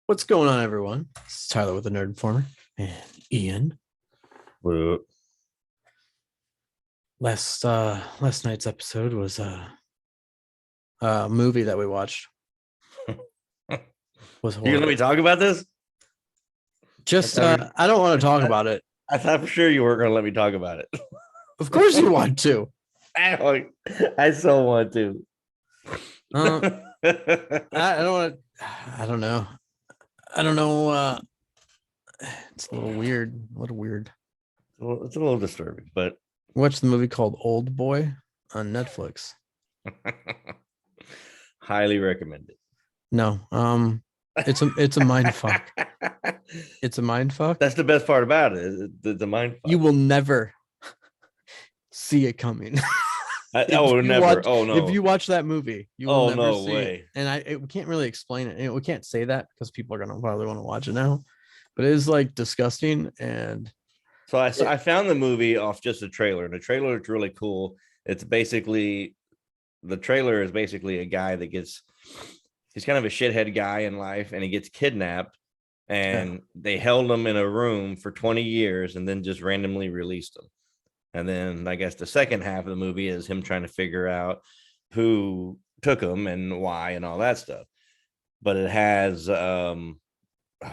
What's going on, everyone? This is Tyler with the Nerd Informer and Ian. Well, Last night's episode was a movie that we watched. Was you gonna let horrible. me talk about this? Just I thought, I don't want to talk about it. I thought for sure you weren't gonna let me talk about it. Of course you want to. I so want to. I don't want to. I don't know. I don't know. It's a little weird. A little weird. It's a little disturbing, but Watched the movie called Old Boy on Netflix. highly recommended. No, it's a mind fuck. It's a mind fuck. That's the best part about it. The mind fuck. You will never see it coming. Never. No. If you watch that movie, you will never no see way. it. And we can't really explain it. We can't say that because people are gonna probably want to watch it now. But it is like disgusting. And So I found the movie off just a trailer, and the trailer is really cool. The trailer is basically a guy that he's kind of a shithead guy in life, and he gets kidnapped, and they held him in a room for 20 years and then just randomly released him. And then I guess the second half of the movie is him trying to figure out who took him and why and all that stuff. But it has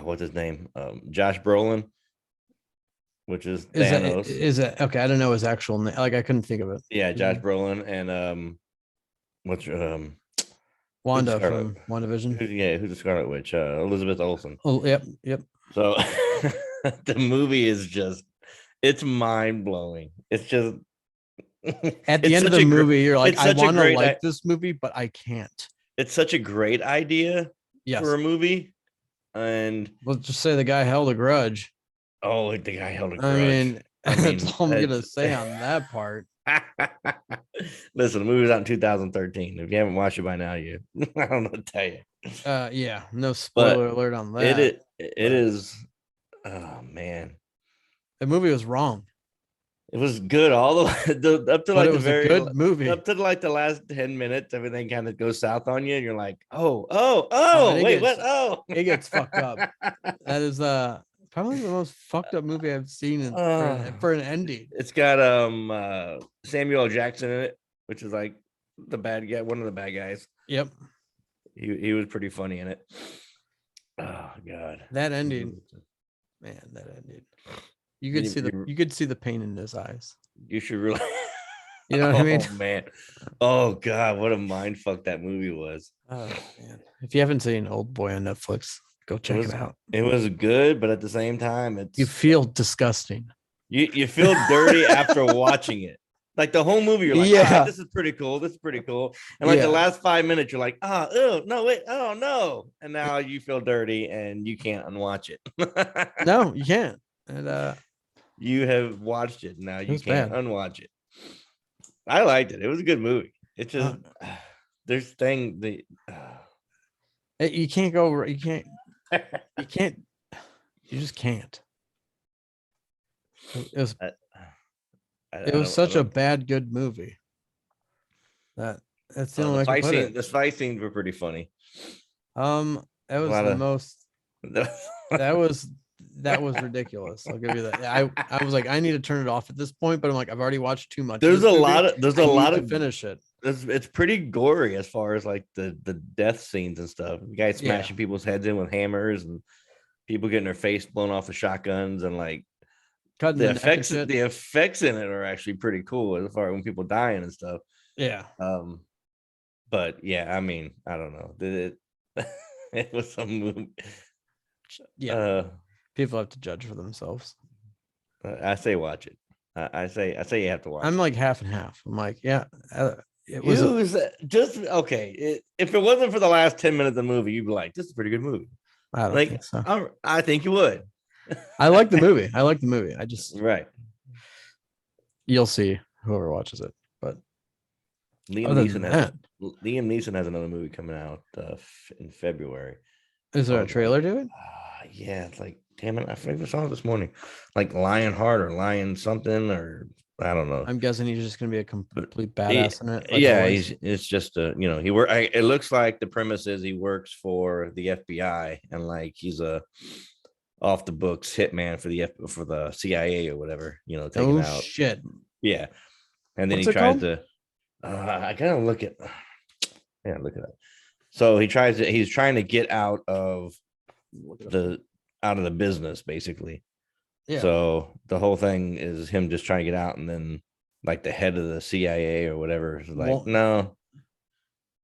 what's his name? Josh Brolin, which is Thanos. Is that okay? I don't know his actual name. Like I couldn't think of it. Yeah, Josh Brolin and what's Wanda from WandaVision. Who's the Scarlet Witch? Elizabeth Olsen. Oh, yep. So the movie is it's mind blowing. It's just at the end of the movie, you're like, I want to like this movie, but I can't. It's such a great idea for a movie. And let's just say the guy held a grudge. Oh, the guy held a grudge. I mean that's all I'm gonna say on that part. Listen, the movie was out in 2013. If you haven't watched it by now, I don't know what to tell you. Yeah, no spoiler alert on that. It is. Oh man, the movie was wrong. It was good all the way up to like the very good movie. Up to like the last 10 minutes, everything kind of goes south on you, and you're like, oh, wait, what? Oh, it gets fucked up. That is probably the most fucked up movie I've seen for an ending. It's got Samuel L. Jackson in it, which is like the bad guy, one of the bad guys. Yep. He was pretty funny in it. Oh God. That ending. Man, that ending. You could see the pain in his eyes. You should really you know what I mean? Oh man. Oh God, what a mind fuck that movie was. Oh man. If you haven't seen Old Boy on Netflix, go check it out. It was good, but at the same time, you feel disgusting. You feel dirty after watching it. Like the whole movie, you're like, this is pretty cool. This is pretty cool. And like the last 5 minutes, you're like, no, wait, oh no. And now you feel dirty and you can't unwatch it. No, you can't. And you have watched it. Now you can't unwatch it. I liked it. It was a good movie. It just there's things that you can't go. You can't. You can't. You just can't. It was such a bad good movie. That's the only way I can put it. The fight scenes were pretty funny. That was the most. That was ridiculous. I'll give you that. I was like, I need to turn it off at this point, but I'm like, I've already watched too much. There's a lot of finish it. It's pretty gory as far as like the death scenes and stuff. The guy smashing people's heads in with hammers and people getting their face blown off with shotguns and like cutting the effects in it are actually pretty cool as far as when people dying and stuff. Yeah. But yeah, I mean, I don't know. It was some movie. Yeah. People have to judge for themselves. I say watch it. I say you have to watch. I'm like half and half. I'm like, yeah. It was just okay. If it wasn't for the last 10 minutes of the movie, you'd be like, "This is a pretty good movie." I don't think so. I think you would. I like the movie. I just right. You'll see whoever watches it, but Liam Neeson has another movie coming out in February. Is there a trailer to it? Yeah, it's like, damn it, I saw it this morning. Like Lionheart or Lion something or I don't know. I'm guessing he's just gonna be a complete He- badass in it. Like yeah, always. it's just a he work. It looks like the premise is he works for the FBI and like he's a off the books hitman for the CIA or whatever. Taking Oh out. shit. Yeah, and then What's he it tries called? to. I gotta look at. Yeah, look at that. So he's trying to get out of the business basically. Yeah. So the whole thing is him just trying to get out, and then like the head of the CIA or whatever is like, Well, no,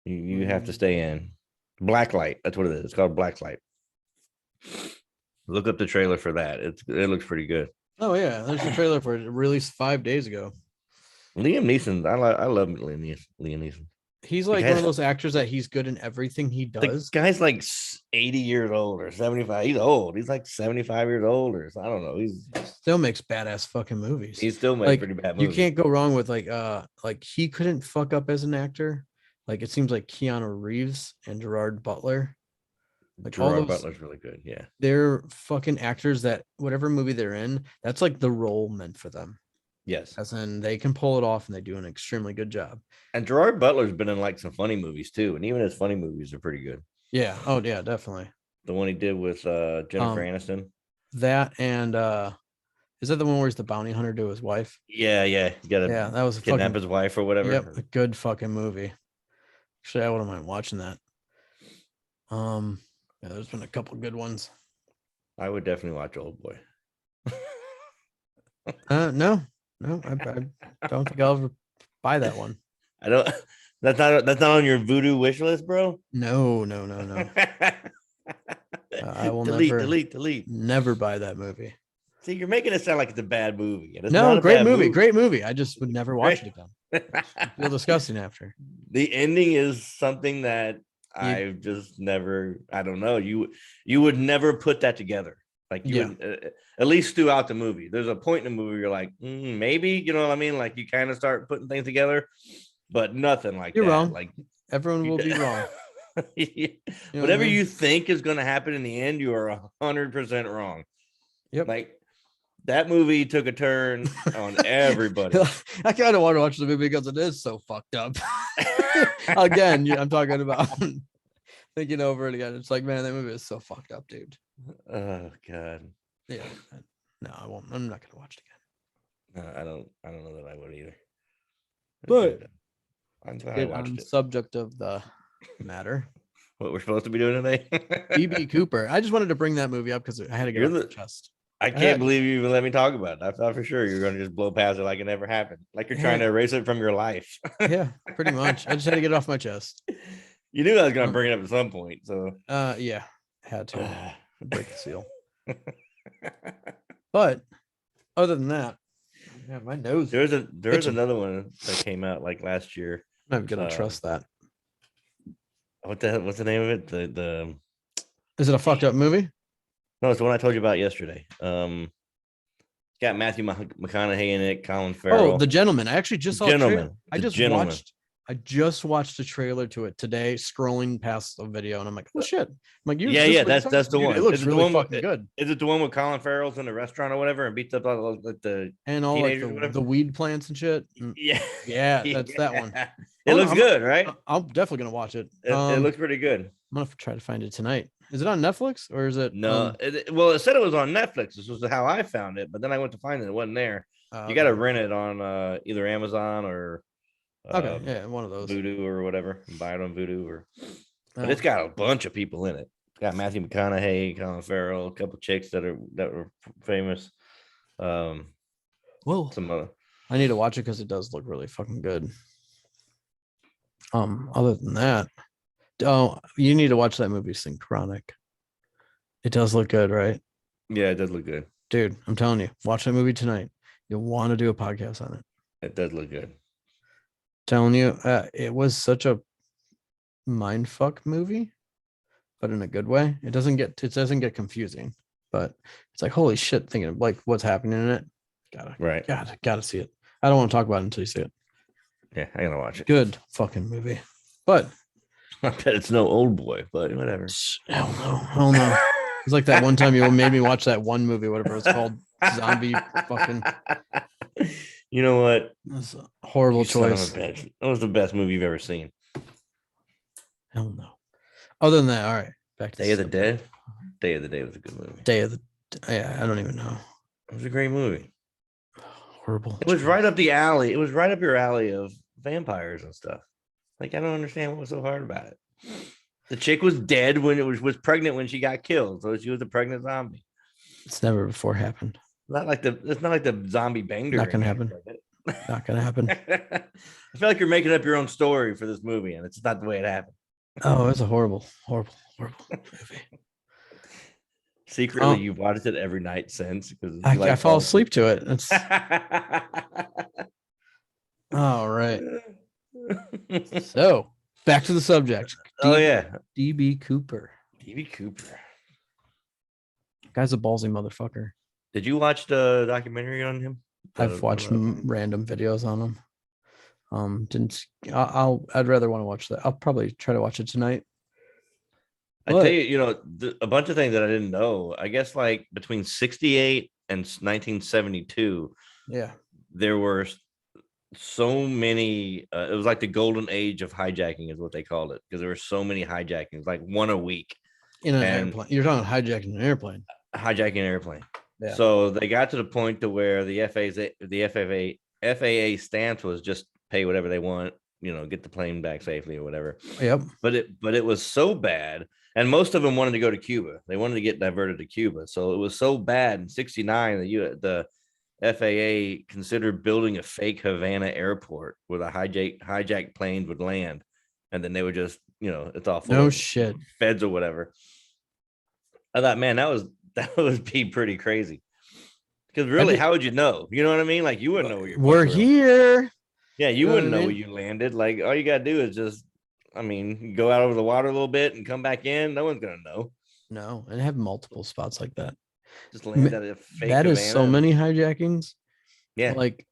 you have to stay in. Blacklight. That's what it is. It's called Blacklight. Look up the trailer for that. It looks pretty good. Oh yeah, there's a trailer for it released 5 days ago. Liam Neeson. I love Liam Neeson. He's The like one of guy's, those actors that he's good in everything he the does. guy's like 80 years old or 75. He's old. He's like 75 years old or I don't know. He's Still makes badass fucking movies. he still makes Like pretty bad you movies. can't go wrong with like he couldn't fuck up as an actor. Like it seems like Keanu Reeves and Gerard Butler. Like all Gerard those Butler's really good. Yeah. they're fucking actors that whatever movie they're in, that's like the role meant for them. Yes. As in they can pull it off and they do an extremely good job. And Gerard Butler's been in like some funny movies too, and even his funny movies are pretty good. Yeah. Oh yeah, definitely. The one he did with Jennifer Aniston. That and is that the one where he's the bounty hunter to his wife? Yeah, he got to That was a kidnap fucking his wife or whatever. Yep, a good fucking movie. Actually, I wouldn't mind watching that. Yeah, there's been a couple good ones. I would definitely watch Old Boy. No, I don't think I'll ever buy that one. I don't. That's not on your voodoo wish list, bro. No. I will delete. never buy that movie. See, you're making it sound like it's a bad movie. And it's No, not a great bad movie, great movie. I just would never watch Great. it again. I feel disgusting after. The ending is something that I've just never. I don't know. You would never put that together. Like you would, at least throughout the movie. There's a point in the movie you're like, maybe, you know what I mean? Like you kind of start putting things together, but nothing like You're that. wrong. Like Everyone will be wrong. Whatever you think is going to happen in the end, you are 100% wrong. Yep. Like that movie took a turn on everybody. I kind of want to watch the movie because it is so fucked up. Again, I'm talking about thinking over it again. It's like, man, that movie is so fucked up, dude. Oh God. Yeah. No, I won't. I'm not gonna watch it again. No, I don't know that I would either. But I'm glad I watched on it. subject of the matter, What we're supposed to be doing today? BB Cooper. I just wanted to bring that movie up because I had to get it off the chest. I can't believe you even let me talk about it. I thought for sure you're going to just blow past it like it never happened, like you're trying to erase it from your life. Yeah, pretty much. I just had to get it off my chest. You knew I was going to bring it up at some point, so yeah, had to break the seal. But other than that, yeah, my nose. There's another one that came out like last year. I'm gonna trust that. What's the name of it? The Is it a fucked up movie? No, it's the one I told you about yesterday. It's got Matthew McConaughey in it, Colin Farrell. Oh, The Gentleman. I actually just saw Gentleman. I just watched a trailer to it today, scrolling past the video, and I'm like, oh shit. I'm like, that's the one. It looks really fucking good. Is it the one with Colin Farrell's in the restaurant or whatever and beats up all the and all like the weed plants and shit? Yeah, that's that one. It looks good, right? I'm definitely gonna watch it. It looks pretty good. I'm gonna try to find it tonight. Is it on Netflix or is it? No, it said it was on Netflix. This was how I found it, but then I went to find it. It wasn't there. You got to rent it on either Amazon or one of those. Vudu or whatever. Buy it on Vudu but it's got a bunch of people in it. It's got Matthew McConaughey, Colin Farrell, a couple chicks that were famous. Well, some other. I need to watch it because it does look really fucking good. Other than that, you need to watch that movie Synchronic. It does look good, right? Yeah, it does look good. Dude, I'm telling you, watch that movie tonight. You'll want to do a podcast on it. It does look good. Telling you, it was such a mindfuck movie, but in a good way. It doesn't get confusing, but it's like, holy shit, thinking of like what's happening in it. Gotta see it. I don't want to talk about it until you see it. Yeah, I gotta watch it. Good fucking movie. But I bet it's no Old Boy, but whatever. Hell no. It's like that one time you made me watch that one movie, whatever it was called, zombie fucking. You know what? That's a horrible You son of choice. a bitch. That was the best movie you've ever seen. Hell no. Other than that, all right. Back to Day of the subject. Dead. Day of the Dead was a good movie. Day of the. Yeah, I don't even know. It was a great movie. Horrible. It was right up the alley. It was right up your alley of vampires and stuff. Like, I don't understand what was so hard about it. The chick was dead when it was pregnant when she got killed. So she was a pregnant zombie. It's never before happened. It's not like the zombie banged her. Not gonna happen. Not gonna happen. I feel like you're making up your own story for this movie, and it's not the way it happened. Oh, it's a horrible movie. Secretly, you've watched it every night since because I fall asleep to it. It's all right. So back to the subject. DB Cooper. DB Cooper. Guy's a ballsy motherfucker. Did you watch the documentary on him? I've watched random videos on him. I'd rather want to watch that. I'll probably try to watch it tonight. I tell you, a bunch of things that I didn't know. I guess like between 68 and 1972, there were so many. It was like the golden age of hijacking, is what they called it, because there were so many hijackings, like one a week. In an airplane. You're talking hijacking an airplane. Hijacking an airplane. Yeah. So they got to the point to where the FAA stance was just pay whatever they want, get the plane back safely or whatever. Yep. But it was so bad, and most of them wanted to go to Cuba. They wanted to get diverted to Cuba. So it was so bad in 69 that the FAA considered building a fake Havana airport where the hijacked planes would land, and then they would just, it's all full no of shit feds or whatever. I thought, man, that would be pretty crazy. Because really, how would you know? You know what I mean? Like, you wouldn't know where we're here. Yeah, you wouldn't know where you landed. Like, all you gotta do is just, go out over the water a little bit and come back in. No one's gonna know. No, and have multiple spots like that. Just land at a fake That is Havana. so many hijackings. Yeah. Like,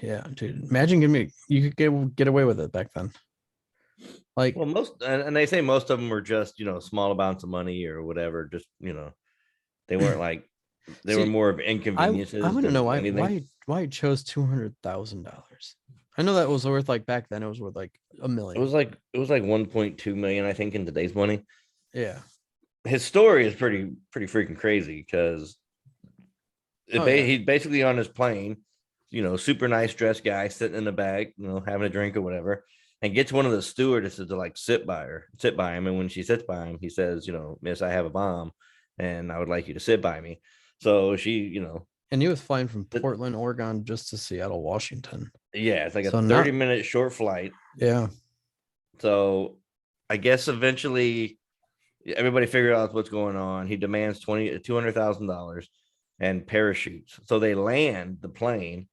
yeah, dude. Imagine you could get away with it back then. Like, well, and they say most of them were just, small amounts of money or whatever. Just, they weren't like, they were more of inconveniences. I want to know why it chose $200,000. I know that was worth, like, back then it was worth like $1 million. It was like 1.2 million, I think, in today's money. Yeah. His story is pretty freaking crazy because he's basically on his plane, super nice dressed guy sitting in the back, having a drink or whatever, and gets one of the stewardesses to like sit by him. And when she sits by him, he says, "Miss, I have a bomb and I would like you to sit by me." So she, and he was flying from Portland, Oregon, just to Seattle, Washington. Yeah, it's like a 30-minute short flight. Yeah. So I guess eventually everybody figured out what's going on. He demands $200,000 and parachutes. So they land the plane,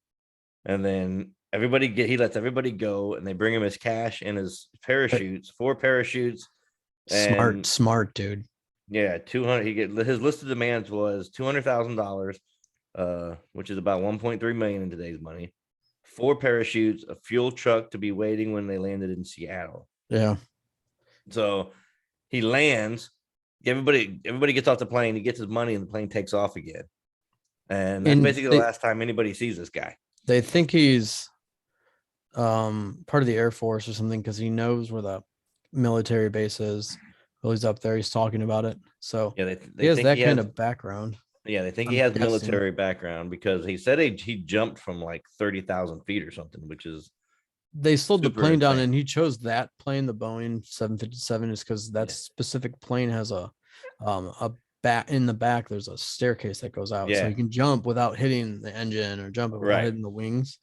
and then he lets everybody go, and they bring him his cash and his parachutes, 4 parachutes. Smart dude. Yeah, 200. His list of demands was $200,000, which is about 1.3 million in today's money. 4 parachutes, a fuel truck to be waiting when they landed in Seattle. Yeah. So he lands. Everybody gets off the plane. He gets his money, and the plane takes off again. And that's basically the last time anybody sees this guy. They think he's part of the Air Force or something because he knows where the military base is. Well, he's up there. He's talking about it. So yeah, he has that kind of background. Yeah, they think he has military background because he said he jumped from like 30,000 feet or something, which is. They slowed the plane down, and he chose that plane, the Boeing 757, is because that specific plane has a back in the back. There's a staircase that goes out, so you can jump without hitting the engine or jump without hitting the wings.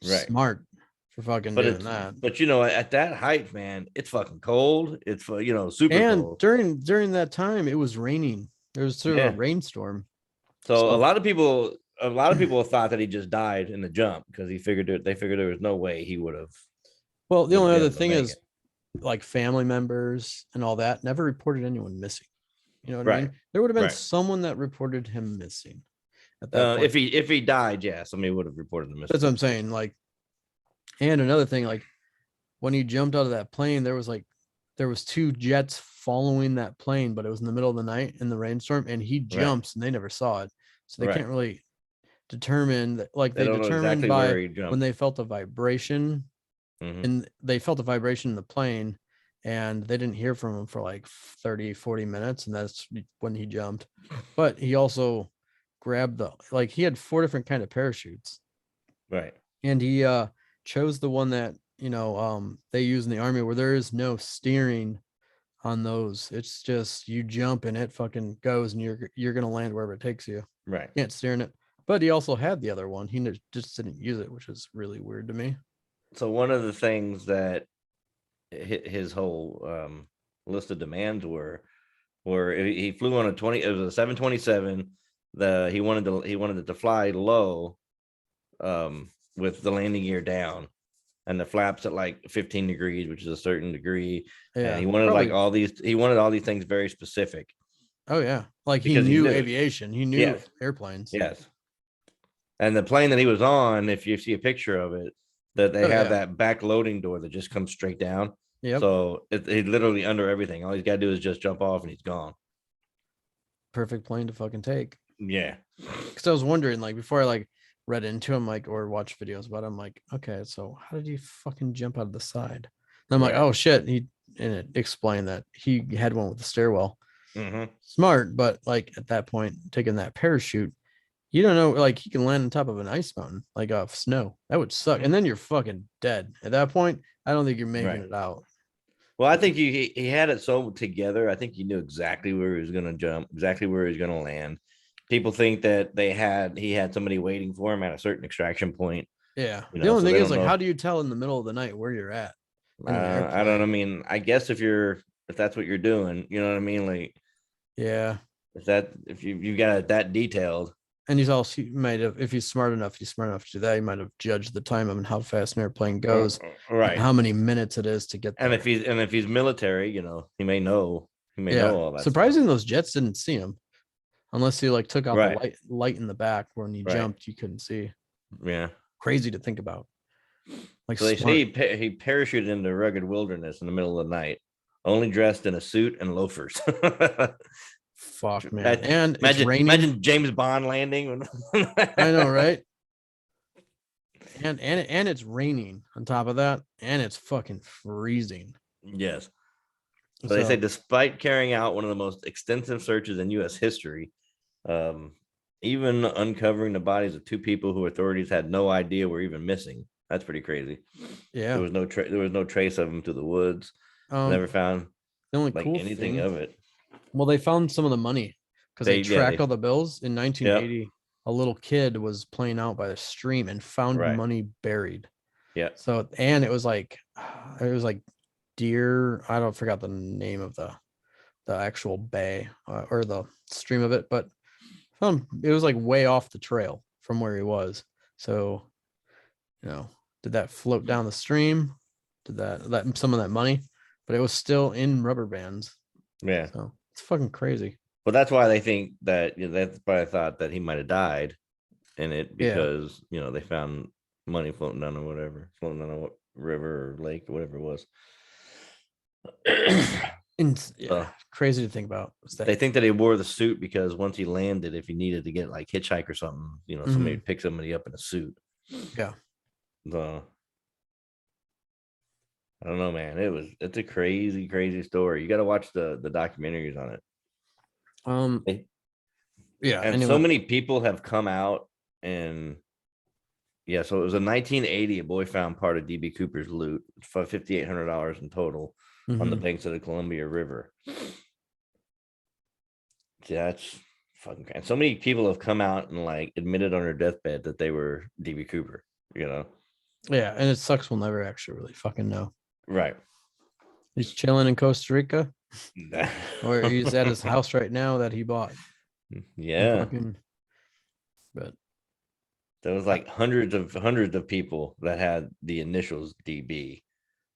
Right, smart for fucking doing that. But at that height, man, it's fucking cold. It's super cold. And during that time, it was raining. There was a rainstorm. So a lot of people thought that he just died in the jump because they figured there was no way he would have. Well, the only other thing is, like, family members and all that never reported anyone missing. You know what I mean? There would have been someone that reported him missing at that point. If he died, somebody would have reported him missing. That's what I'm saying. Like, and another thing, like, when he jumped out of that plane, there was 2 jets following that plane, but it was in the middle of the night in the rainstorm, and he jumps and they never saw it. So they can't really determined, like They they don't know determined exactly where by he jumped. when they felt a vibration, Mhm. and they felt a vibration in the plane, and they didn't hear from him for like 30-40 minutes, and that's when he jumped. But he also grabbed like he had 4 different kind of parachutes, Right. and he chose the one that they use in the army, where there is no steering on those. It's just you jump and it fucking goes, and you're gonna land wherever it takes you. Right. Can't steer in it. But he also had the other one. He just didn't use it, which is really weird to me. So one of the things that his whole list of demands were he flew on it was a 727. He wanted it to fly low, with the landing gear down and the flaps at like 15 degrees, which is a certain degree. And Yeah, he wanted probably. he wanted all these things very specific Oh yeah, like he because he knew knew. aviation. He knew Yes. airplanes. Yes. And the plane that he was on, if you see a picture of it, that they Oh have yeah. that back loading door that just comes straight down. Yep. So it literally under everything. All he's got to do is just jump off and he's gone. Perfect plane to fucking take. Yeah. Because I was wondering, like, before I like read into him, like, or watched videos about him, like, okay, so how did you fucking jump out of the side? And I'm like, Right. oh shit. And it explained that he had one with the stairwell. Mm-hmm. Smart, but like at that point, taking that parachute, you don't know, like he can land on top of an ice mountain, like off snow. That would suck. And then you're fucking dead. At that point, I don't think you're making Right. it out. Well, I think he had it so together. I think he knew exactly where he was going to jump, exactly where he was going to land. People think that he had somebody waiting for him at a certain extraction point, Yeah. The only so thing they is, don't like, know. how do you tell in the middle of the night where you're at in an I don't know. I airplane? mean, I guess if that's what you're doing, you know what I mean? Like Yeah. if you got it that detailed. And he might have, if he's smart enough to do that, he might have judged the time of and how fast an airplane goes and Right. how many minutes it is to get And there. if he's military, he may know Yeah. all that stuff. Surprising those jets didn't see him unless he like took out the Right. light in the back when he Right. jumped, you couldn't see. Yeah. Crazy to think about. Like So they smart. say he parachuted into rugged wilderness in the middle of the night, only dressed in a suit and loafers. Fuck, man. And it's raining. Imagine James Bond landing. I know, right? And it's raining on top of that, and it's fucking freezing. Yes. So they say, despite carrying out one of the most extensive searches in U.S. history, even uncovering the bodies of 2 people who authorities had no idea were even missing. That's pretty crazy. Yeah. There was no trace of them through the woods. Never found the only like cool anything thing, of it. well, they found some of the money because they track all the bills. In 1980, Yep. a little kid was playing out by the stream and found Right. money buried. Yeah. So, and it was like Deer. I don't forgot the name of the actual bay or the stream of it, but it was like way off the trail from where he was. So, did that float down the stream? Did that some of that money? But it was still in rubber bands. Yeah. So it's fucking crazy. But that's why they think that that's why I thought that he might have died in it because they found money floating down or whatever, floating down a river or lake or whatever it was. Crazy to think about. They think that he wore the suit because once he landed, if he needed to get like hitchhike or something, somebody would pick somebody up in a suit. Yeah. So I don't know, man. It's a crazy, crazy story. You got to watch the documentaries on it. Yeah. And anyway. so many people have come out and so it was in 1980. A boy found part of DB Cooper's loot for $5,800 in total on the banks of the Columbia River. That's fucking crazy. So many people have come out and like admitted on their deathbed that they were DB Cooper. Yeah, and it sucks. We'll never actually really fucking know. Right. He's chilling in Costa Rica, or he's at his house right now that he bought. Yeah. But there was like hundreds of people that had the initials DB,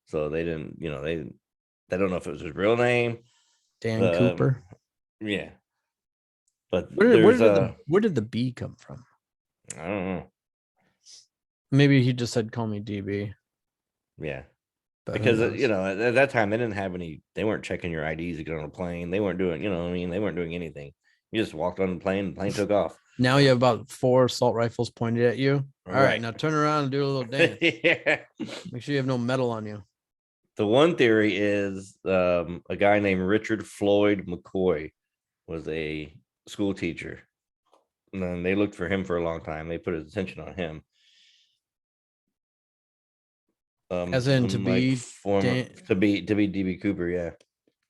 so they didn't, they don't know if it was his real name, Dan Cooper. Yeah, but where did the B come from? I don't know. Maybe he just said, "Call me DB." Yeah, but because at that time they didn't have any. They weren't checking your IDs to get on a plane. They weren't doing, they weren't doing anything. You just walked on the plane. The plane took off. Now you have about 4 assault rifles pointed at you. All right, Right. now turn around and do a little dance. Yeah. Make sure you have no metal on you. The one theory is a guy named Richard Floyd McCoy was a school teacher. And then they looked for him for a long time. They put his attention on him. As in to some, like be former to be DB Cooper. Yeah.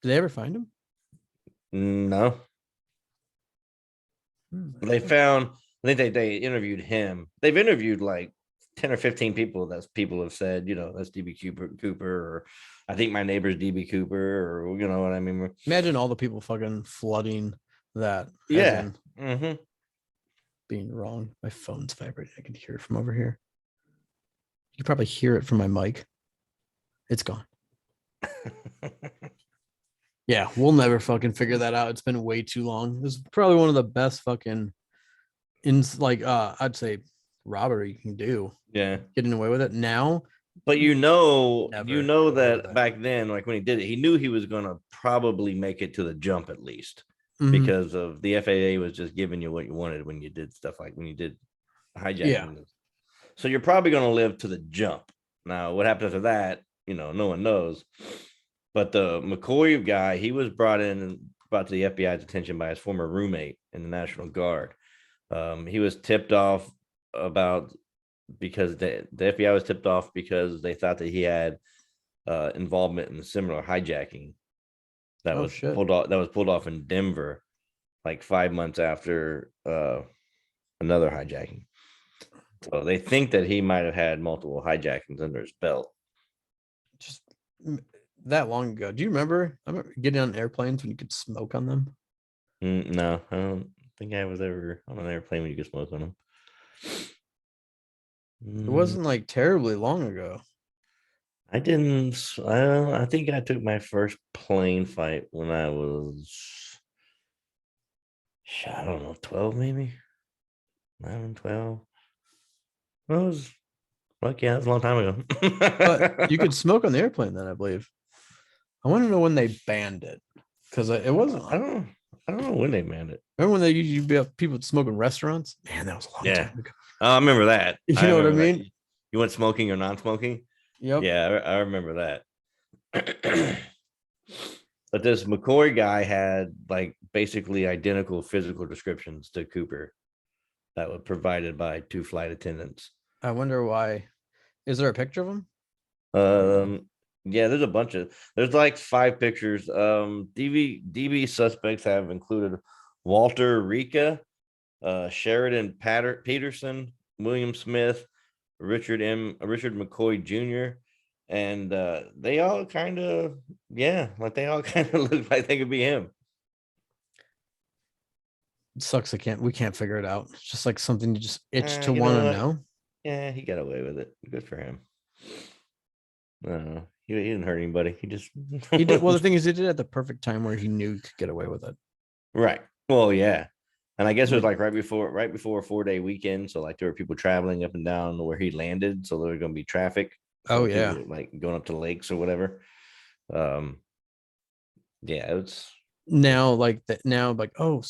Did they ever find him? No. They found. I think they interviewed him. They've interviewed like 10 or 15 people. That's people have said, that's DB Cooper, or I think my neighbor's DB Cooper, or you know what I mean. Imagine all the people fucking flooding that. Yeah. Being wrong. My phone's vibrating. I can hear it from over here. You can probably hear it from my mic. It's gone. Yeah, we'll never fucking figure that out. It's been way too long. This is probably one of the best fucking I'd say robbery you can do. Yeah. Getting away with it now. But Never that back then, like when he did it, he knew he was gonna probably make it to the jump at least. Because of the FAA was just giving you what you wanted when you did stuff like when you did hijacking. Yeah. So you're probably going to live to the jump. Now, what happened after that, no one knows. But the McCoy guy, he was brought to the FBI's attention by his former roommate in the National Guard. He was tipped off because the FBI was tipped off because they thought that he had involvement in a similar hijacking. That was pulled off in Denver, like 5 months after another hijacking. So they think that he might have had multiple hijackings under his belt. Just that long ago. Do you remember? I remember getting on airplanes when you could smoke on them. No, I don't think I was ever on an airplane when you could smoke on them. It wasn't like terribly long ago. I didn't. I think I took my first plane flight when I was, I don't know, 12 maybe, 11, 12. Well, it was yeah, it's a long time ago. But you could smoke on the airplane then, I believe. I want to know when they banned it because it wasn't. I don't know when they banned it. Remember when you'd have people smoke in restaurants? Man, that was a long time ago. I remember that. You know what I mean? That. You went smoking or non-smoking? Yep. Yeah, I remember that. But this McCoy guy had like basically identical physical descriptions to Cooper that were provided by 2 flight attendants. I wonder why. Is there a picture of him? Yeah, there's like 5 pictures. DB suspects have included Walter Rika, Sheridan Peterson, William Smith, Richard McCoy Jr., and they all kind of look like they could be him. It sucks. We can't figure it out. It's just like something you just itch to want to know. Yeah, he got away with it. Good for him. He didn't hurt anybody. He did. Well, the thing is, he did it at the perfect time where he knew he could get away with it. Right. Well, yeah. And I guess it was like right before a 4-day weekend. So like there were people traveling up and down where he landed. So there was going to be traffic. So yeah. Like going up to lakes or whatever. Yeah, it's now like that now, like, oh,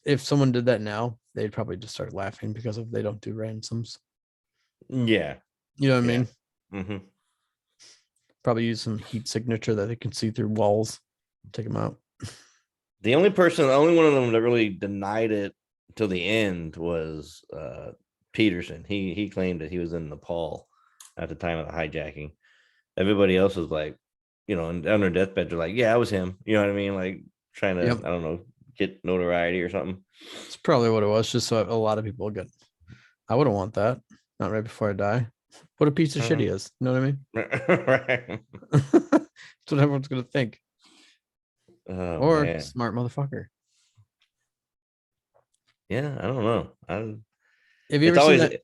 if someone did that now, they'd probably just start laughing because they don't do ransoms. Yeah. You know what I mean? Mm-hmm. Probably use some heat signature that they can see through walls. Take them out. The only one of them that really denied it till the end was Peterson. He claimed that he was in Nepal at the time of the hijacking. Everybody else was like, on their deathbed, they're like, yeah, I was him. You know what I mean? Like trying to, I don't know, get notoriety or something. It's probably what it was. Just so a lot of people get. I wouldn't want that. Not right before I die. What a piece of shit he is. You know what I mean? Right. That's what everyone's gonna think. Or smart motherfucker. Yeah, I don't know. Have you ever seen that?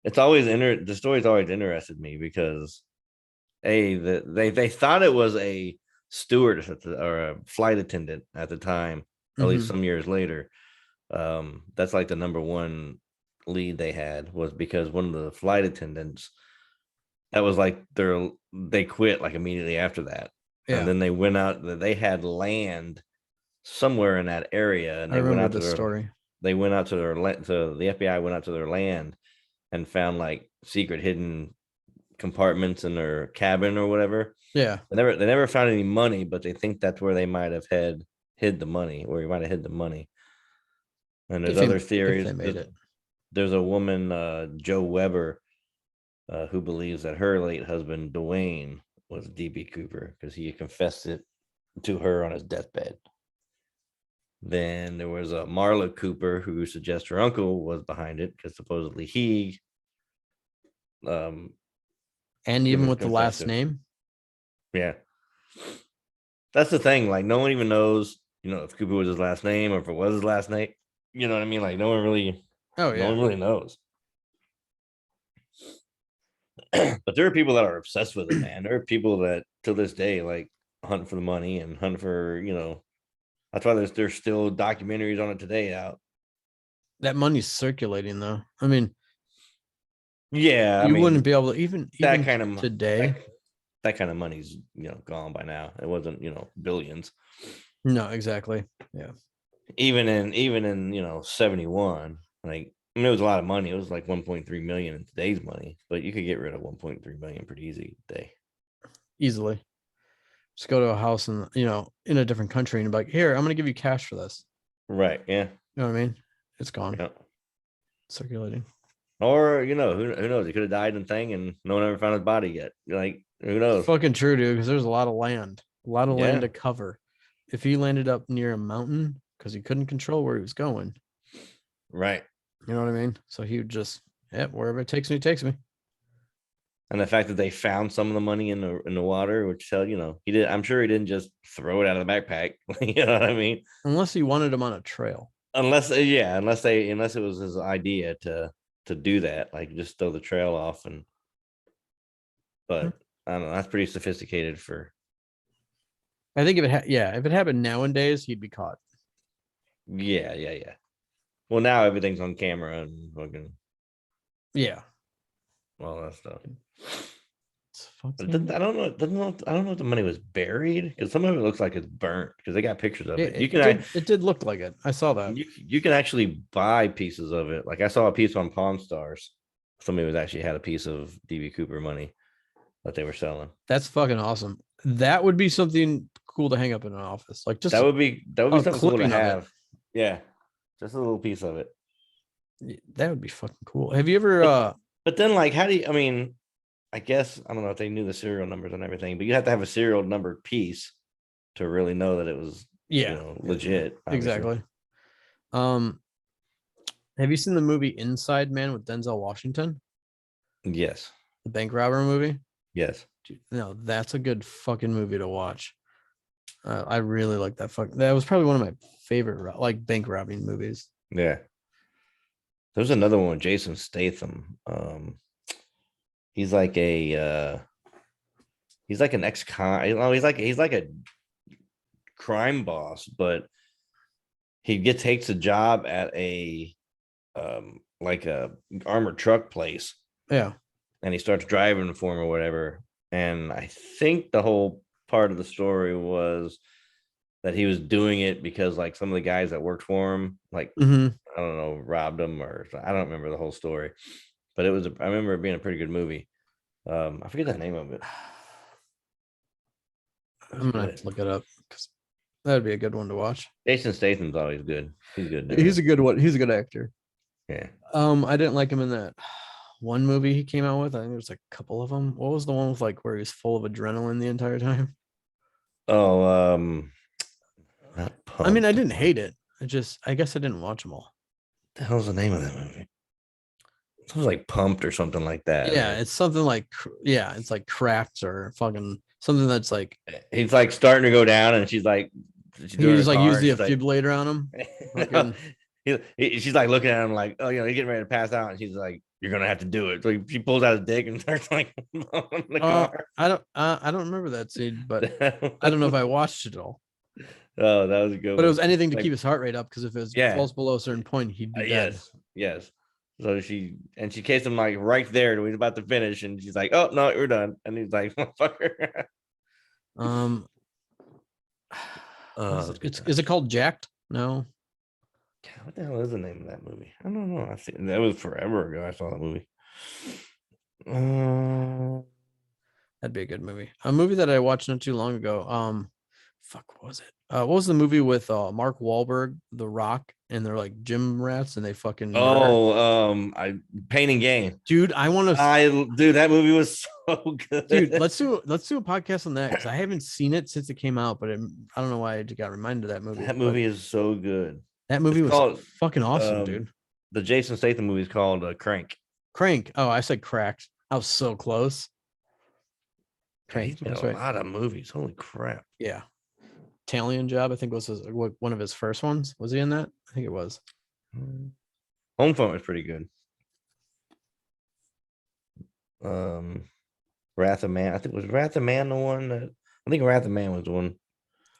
It's always the story's always interested me because they thought it was a stewardess or a flight attendant at the time, at least some years later. That's like the number one lead they had was because one of the flight attendants, that was like they quit like immediately after that. Yeah. And then they went out, they had land somewhere in that area, and they went out to the story. they went out to their land. So the FBI went out to their land and found like secret hidden compartments in their cabin or whatever. Yeah. They never found any money, but they think that's where they might have hid the money, where he might have hid the money. And there's other If theories. they made it. There's a woman, Joe Weber, who believes that her late husband Dwayne was DB Cooper because he confessed it to her on his deathbed. Then there was a Marla Cooper who suggests her uncle was behind it because supposedly he And even with the last name. Yeah. That's the thing. Like, no one even knows, if Cooper was his last name or if it was his last name. You know what I mean? Like, no one really knows. But there are people that are obsessed with it, man. There are people that to this day like hunt for the money and hunt for, that's why there's still documentaries on it today out. That money's circulating though. I mean, yeah, you wouldn't be able to even that kind of today. That kind of money's gone by now. It wasn't billions. No, exactly. Yeah. Even in 71, like it was a lot of money. It was like 1.3 million in today's money, but you could get rid of 1.3 million pretty easy today. Easily. Just go to a house and in a different country and be like, here, I'm gonna give you cash for this. Right. Yeah. You know what I mean? It's gone. Yeah. Circulating. Or who knows? He could have died in thing and no one ever found his body yet. Like, who knows? Fucking true, dude, because there's a lot of land Yeah. to cover. If he landed up near a mountain because he couldn't control where he was going. Right. You know what I mean? So he would just, wherever it takes me, takes me. And the fact that they found some of the money in the water, which tell he did. I'm sure he didn't just throw it out of the backpack. You know what I mean? Unless he wanted him on a trail. Unless it was his idea to do that, like just throw the trail off but I don't know. That's pretty sophisticated for. I think if it happened nowadays, he'd be caught. Yeah. Well, now everything's on camera and fucking. Yeah. Well, that stuff. But I don't know if the money was buried because some of it looks like it's burnt because they got pictures of it. It did look like it. I saw that. You can actually buy pieces of it. Like I saw a piece on Pawn Stars. Somebody was actually had a piece of DB Cooper money that they were selling. That's fucking awesome. That would be something cool to hang up in an office. Like just that would be something cool to have. Yeah, just a little piece of it. That would be fucking cool. Have you ever? But then, like, how do you? I mean, I guess I don't know if they knew the serial numbers and everything, but you have to have a serial numbered piece to really know that it was legit. Obviously. Exactly. Have you seen the movie Inside Man with Denzel Washington? Yes. The bank robber movie? Yes. Dude, no, that's a good fucking movie to watch. I really like that. That was probably one of my favorite like bank robbing movies. Yeah. There's another one, Jason Statham. He's like an ex-con. He's like a crime boss, but he takes a job at a like a armored truck place. Yeah. And he starts driving for him or whatever. And I think the whole part of the story was that he was doing it because like some of the guys that worked for him, like I don't know, robbed him or I don't remember the whole story, but I remember it being a pretty good movie. I forget the name of it. I'm gonna have to look it up because that'd be a good one to watch. Jason Statham's always good. He's good. He's a good one. He's a good actor. Yeah. I didn't like him in that one movie he came out with. I think there's like a couple of them. What was the one with like where he was full of adrenaline the entire time? Oh, I mean, I didn't hate it. I guess I didn't watch them all. What the hell's the name of that movie? It was like Pumped or something like that. Yeah, right? It's something like it's like Crafts or fucking something that's like he's like starting to go down, and she's like, he just like used the defibrillator on him. She's like looking at him like, oh, he's getting ready to pass out, and she's like, you're gonna have to do it. So she pulls out a dick and starts like the car. I don't remember that scene, but I don't know if I watched it all. Oh, that was a good. But it was anything to keep his heart rate up because if it falls below a certain point, he'd be dead. Yes. So she cased him like right there when he's about to finish, and she's like, "Oh no, we're done." And he's like, "Motherfucker." Is it called Jacked? No. God, what the hell is the name of that movie? I don't know. I think that was forever ago. I saw that movie. That'd be a good movie. A movie that I watched not too long ago. Fuck, what was it? What was the movie with Mark Wahlberg, The Rock, and they're like gym rats and they fucking murder? I Pain and Gain. Dude, I want to. Dude, that movie was so good. Dude, let's do a podcast on that because I haven't seen it since it came out, but I don't know why I just got reminded of that movie. That But movie is so good. that movie It's was called fucking awesome, dude. the Jason Statham movie is called Crank. Crank. Oh, I said cracked. I was so close. Crank. He's made That's a right. lot of movies. Holy crap. Yeah. Italian Job, I think was one of his first ones. Was he in that? I think it was. Home Front was pretty good. Wrath of Man. I think was Wrath of Man the one that I think Wrath of Man was the one.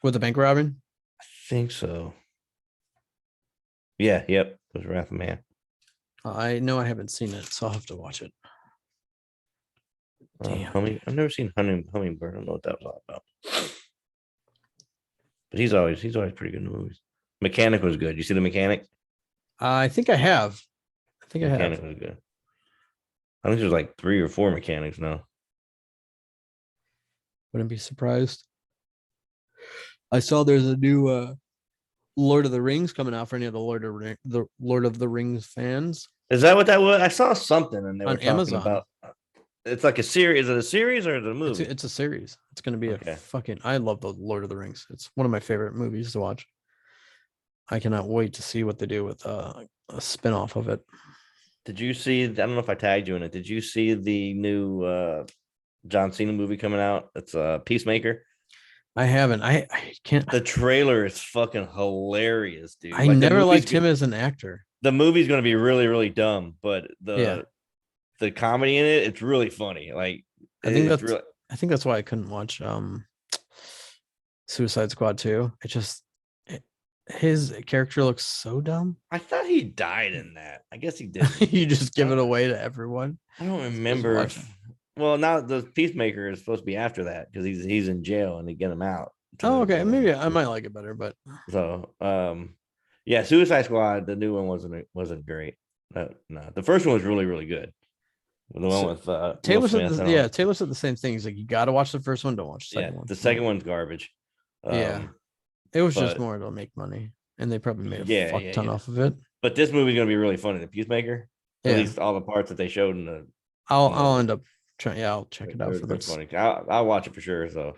With the bank robbing? I think so. Yeah, yep. It was Wrath of Man. I know I haven't seen it, so I'll have to watch it. Damn. I've never seen Hummingbird. I don't know what that was all about. But he's always pretty good in the movies. Mechanic was good. You see The Mechanic? I think I have. Mechanic was good. I think there's like 3 or 4 mechanics now. Wouldn't be surprised. I saw there's a new Lord of the Rings coming out for any of the Lord of the Rings fans. Is that what that was? I saw something and they were On talking Amazon. about. It's like a series. Is it a series or is it a movie? It's a series. It's going to be Okay. a fucking. I love the Lord of the Rings. It's one of my favorite movies to watch. I cannot wait to see what they do with a spinoff of it. Did you see? I don't know if I tagged you in it. Did you see the new John Cena movie coming out? It's Peacemaker. I haven't. I can't. The trailer is fucking hilarious, dude. I never liked him as an actor. The movie's going to be really, really dumb, but the comedy in it, it's really funny. Like I think that's why I couldn't watch Suicide Squad 2. It just his character looks so dumb. I thought he died in that. I guess he did. You just give it away to everyone. I don't remember. Well, now the Peacemaker is supposed to be after that because he's in jail and they get him out. Oh, okay. Maybe I might like it better, but so yeah, Suicide Squad, the new one wasn't great. No, the first one was really, really good. The one with Taylor said Taylor said the same thing. He's like, you got to watch the first one, don't watch the second one. The second one's garbage. It was just more to make money, and they probably made a fuck ton off of it. But this movie's gonna be really funny. The Peacemaker, at least all the parts that they showed in the. I'll end up trying. Yeah, I'll check it out for this. Funny. I'll watch it for sure. So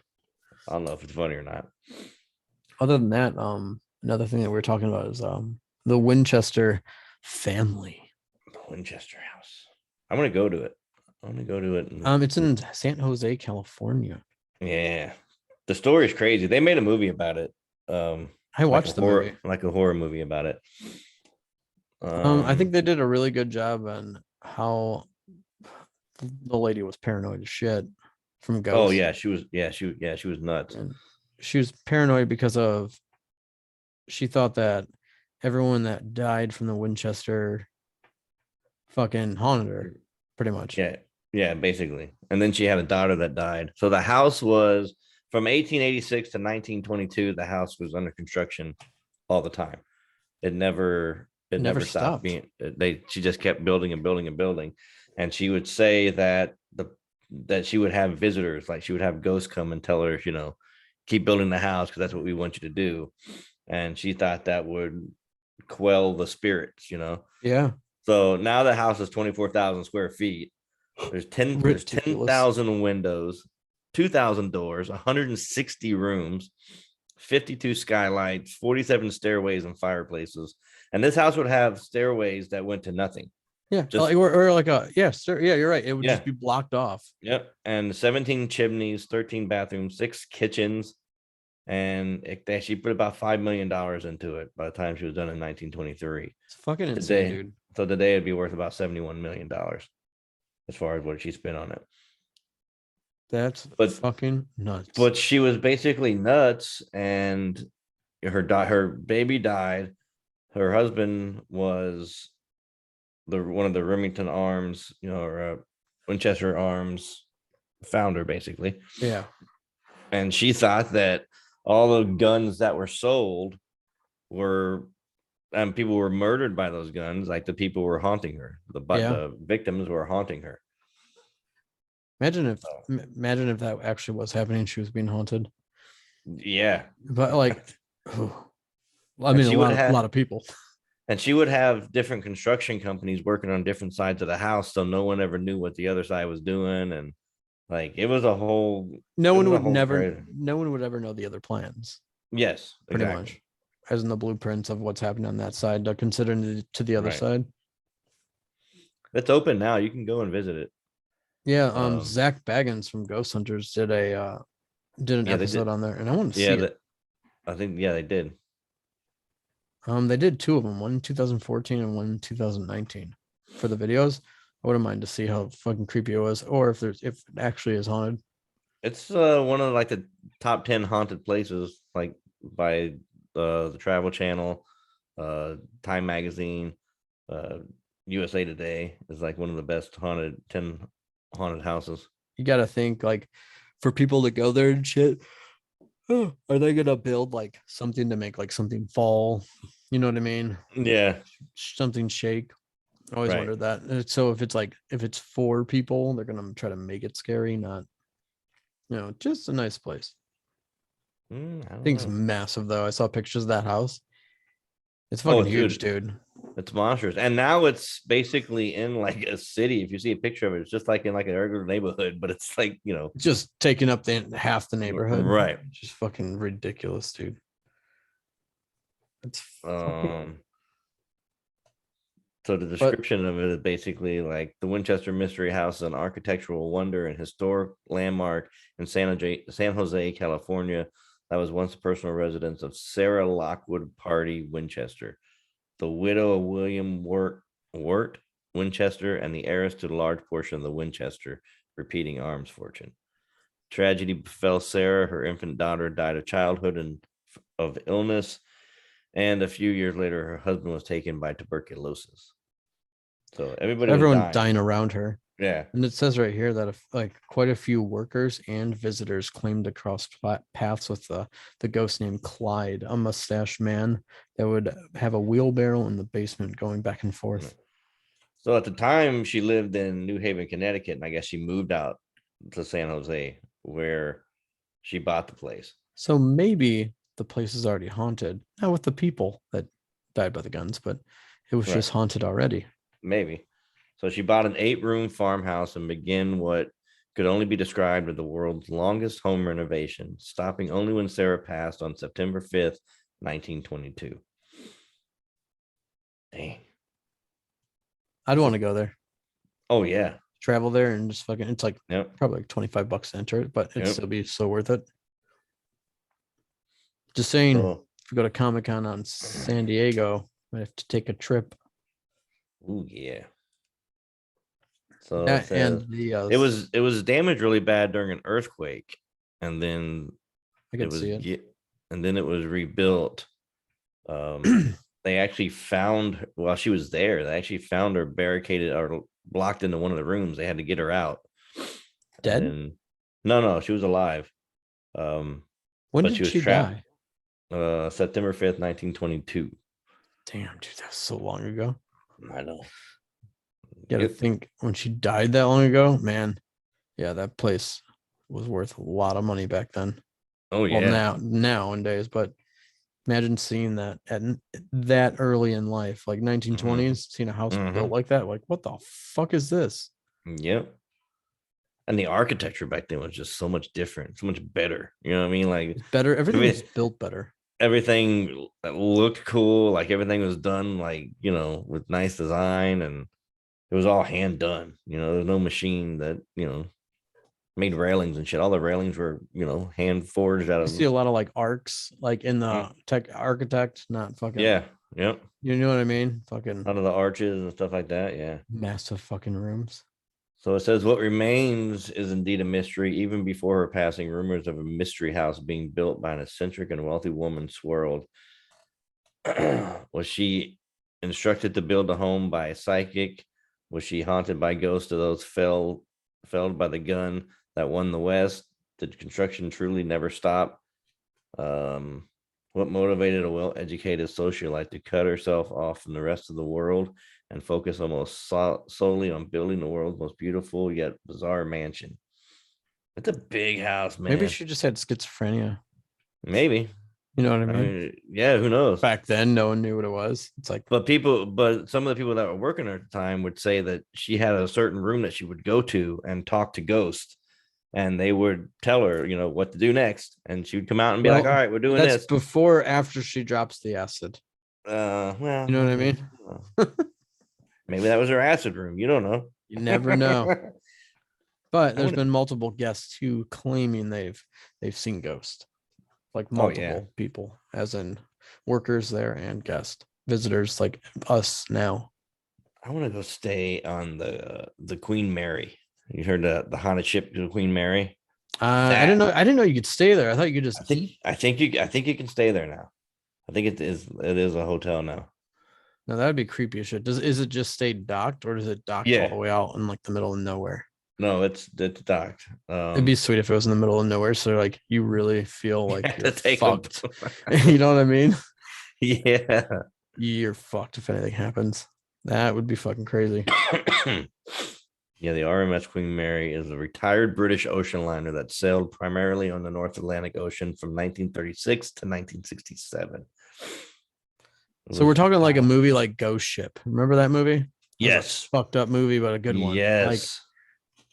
I don't know if it's funny or not. Other than that, another thing that we were talking about is the Winchester family. The Winchester house. I'm gonna go to it. It's in San Jose, California. Yeah, the story is crazy. They made a movie about it. I watched the movie, like a horror movie about it. I think they did a really good job on how the lady was paranoid as shit from ghosts. Oh yeah, she was nuts. And she was paranoid because she thought that everyone that died from the Winchester fucking haunted her, pretty much. Yeah, basically. And then she had a daughter that died. So the house was from 1886 to 1922. The house was under construction all the time. It never stopped being. She just kept building and building and building. And she would say that she would have visitors, like she would have ghosts come and tell her, keep building the house because that's what we want you to do. And she thought that would quell the spirits, Yeah. So now the house is 24,000 square feet. There's 10,000 windows, 2,000 doors, 160 rooms, 52 skylights, 47 stairways and fireplaces. And this house would have stairways that went to nothing. Yeah, or like you're right. It would just be blocked off. Yep, and 17 chimneys, 13 bathrooms, 6 kitchens, and she put about $5 million into it by the time she was done in 1923. It's fucking insane, dude. So today it'd be worth about $71 million as far as what she spent on it. That's fucking nuts. But she was basically nuts, and her baby died. Her husband was one of the Remington Arms, or Winchester Arms founder, basically. Yeah. And she thought that all the guns that were sold were and people were murdered by those guns. Like the people were haunting her. Yeah. The victims were haunting her. So, Imagine if that actually was happening. She was being haunted. yeah, But like, I and mean, she would a have lot of people. and she would have different construction companies working on different sides of the house, so no one ever knew what the other side was doing. And like No it one was a would whole never, crazy. no one would ever know the other plans, Yes, pretty exactly. much, as in the blueprints of what's happening on that side, considering to the other Right. side. It's open now. You can go and visit it. Yeah. Um, Zach Baggins from Ghost Hunters did an yeah, they episode did. on there, and I want to Yeah, see it. that I think they did. They did two of them, one in 2014 and one in 2019 for the videos. I wouldn't mind to see how fucking creepy it was, or if it actually is haunted. It's one of like the top 10 haunted places, like by the Travel Channel, Time Magazine, uh, USA Today is like one of the best haunted 10 haunted houses. You got to think like for people to go there and shit. Are they gonna build like something to make like something fall? You know what I mean? Yeah, Something shake. I always right. wondered that. So if it's for people, they're gonna try to make it scary, not just a nice place. I don't Thing's know. massive though. I saw pictures of that house. It's Oh, fucking huge, dude, dude. it's monstrous. And now it's basically in like a city. If you see a picture of it, it's just like in like a regular neighborhood, but it's like, Just taking up the half the neighborhood. right. Just fucking ridiculous, dude. It's fucking. Um, So the But description of it is basically like the Winchester Mystery House is an architectural wonder and historic landmark in San Jose, California, that was once the personal residence of Sarah Lockwood Party Winchester, the widow of William Wirt Winchester, and the heiress to a large portion of the Winchester repeating arms fortune. Tragedy befell Sarah. Her infant daughter died of childhood and of illness, and a few years later, her husband was taken by tuberculosis. So everybody was everyone dying. dying around her. Yeah. And it says right here that if, like quite a few workers and visitors claimed to cross paths with the ghost named Clyde, a mustached man that would have a wheelbarrow in the basement going back and forth. So at the time, she lived in New Haven, Connecticut, and I guess she moved out to San Jose where she bought the place. So maybe the place is already haunted, not with the people that died by the guns, but it was Right. just haunted already. Maybe. So she bought an 8-room farmhouse and began what could only be described as the world's longest home renovation, stopping only when Sarah passed on September 5th, 1922. Dang. I'd want to go there, Oh, yeah. travel there, and just fucking. It's like Yep. probably like $25 to enter it, but it'd Yep. still be so worth it. Just saying, So, if we go to Comic Con on San Diego, I have to take a trip. oh, yeah. So it That says and the it was damaged really bad during an earthquake, and then I it could was see it. and then it was rebuilt. They actually found while she was there, they actually found her barricaded or blocked into one of the rooms. They had to get her out. Dead? And no, she was alive. When But did she was she trapped. die? September 5th, 1922. Damn, dude, that's so long ago. I know. You gotta Yep. think when she died that long ago, man. Yeah, that place was worth a lot of money back then. Oh Well, yeah. nowadays, but imagine seeing that at that early in life, like 1920s, seeing a house built Mm-hmm. like that. Like, what the fuck is this? Yep. And the architecture back then was just so much different, so much better. You know what I mean? Like It's better. Everything was every, built better. everything looked cool. Like everything was done like, with nice design, and it was all hand done. There's no machine that, made railings and shit. All the railings were, hand forged out You see of. a lot of like arcs, like in Mm, the tech architect, not fucking. yeah. Yep. You know what I mean? Fucking Out of the arches and stuff like that. Yeah. massive fucking rooms. So it says what remains is indeed a mystery. Even before her passing, rumors of a mystery house being built by an eccentric and wealthy woman swirled. Was she instructed to build a home by a psychic? Was she haunted by ghosts of those felled by the gun that won the West? Did construction truly never stop? Was What motivated a well-educated socialite to cut herself off from the rest of the world and focus almost solely on building the world's most beautiful yet bizarre mansion? It's a big house, Maybe man. she just had schizophrenia. Maybe. You know what I I mean? mean, yeah, who knows? Back then, no one knew what it was. It's like, But some of the people that were working there at the time would say that she had a certain room that she would go to and talk to ghosts, and they would tell her, what to do next, and she would come out and be like, "All well, right, we're doing that's this." before or after she drops the acid. Well, You know what I okay. mean? Maybe that was her acid room. You don't know. You never know. But I there's would. been multiple guests who claiming they've seen ghosts, like Oh yeah, multiple people, as in workers there and guest visitors like us now. I want to go stay on the Queen Mary. You heard the haunted ship, the Queen Mary. I didn't That know. I didn't know you could stay there. I thought you could just eat. I think you can stay there now. I think it is a hotel now. No, that'd be creepy as shit. Is it just stay docked or does it docked all Yeah. the way out in like the middle of nowhere? No, it's docked. It'd be sweet if it was in the middle of nowhere, so like you really feel You like have you're to take them. fucked. You know what I mean? Yeah. You're fucked if anything happens. That would be fucking crazy. Yeah, the RMS Queen Mary is a retired British ocean liner that sailed primarily on the North Atlantic Ocean from 1936 to 1967. So we're talking like a movie like Ghost Ship. Remember that movie? Yes. Fucked up movie, but a good one. Like Yes.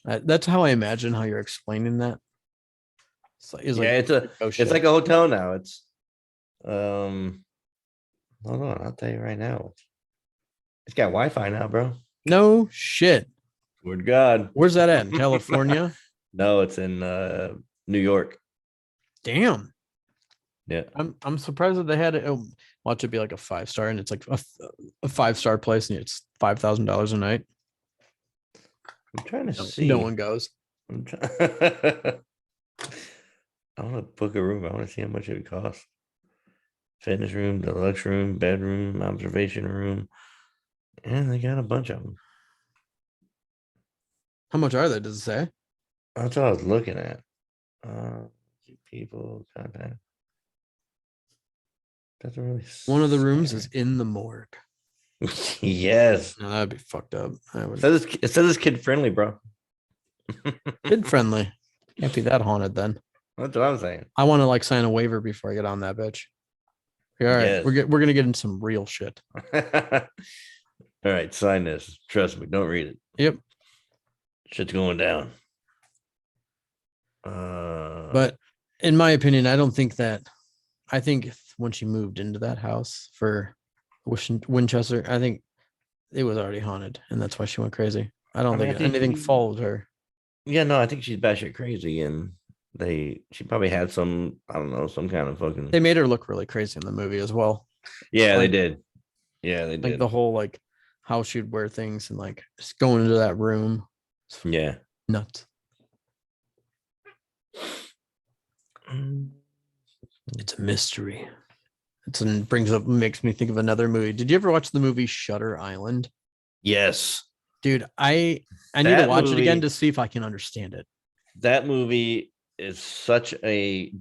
that's how I imagine how you're explaining that. It's Yeah, like Ghost it's Ship. like a hotel now. It's hold on, I'll tell you right now. It's got Wi-Fi now, bro. No shit. Word to God. Where's that at? In California? No, it's in New York. Damn. Yeah. I'm surprised that they had it. Watch it be like a 5-star, and it's like a 5-star place, and it's $5,000 a night. I'm trying to see. No one goes. I want to book a room. I want to see how much it would cost. Fitness room, deluxe room, bedroom, observation room. And they got a bunch of them. How much are they? Does it say? That's what I was looking at. People contact. Doesn't really. One of the rooms is in the morgue. Yes. No, that'd be fucked up. It says it's kid friendly, bro. Kid friendly. Can't be that haunted then. That's what I'm saying. I want to like sign a waiver before I get on that bitch. All right, Yes. we're gonna get into some real shit. All right, sign this. Trust me, don't read it. Yep. Shit's going down. But in my opinion, I don't think that. I think when she moved into that house for Winchester, I think it was already haunted, and that's why she went crazy. I don't think anything followed her. Yeah, no, I think she's batshit crazy, and she probably had some, I don't know, some kind of fucking. They made her look really crazy in the movie as well. Yeah, like, they did. Yeah, they did. Like the whole like how she'd wear things and like just going into that room. Yeah. Nuts. It's a mystery. Makes me think of another movie. Did you ever watch the movie Shutter Island? Yes. Dude, I need to watch it again to see if I can understand it. That movie is that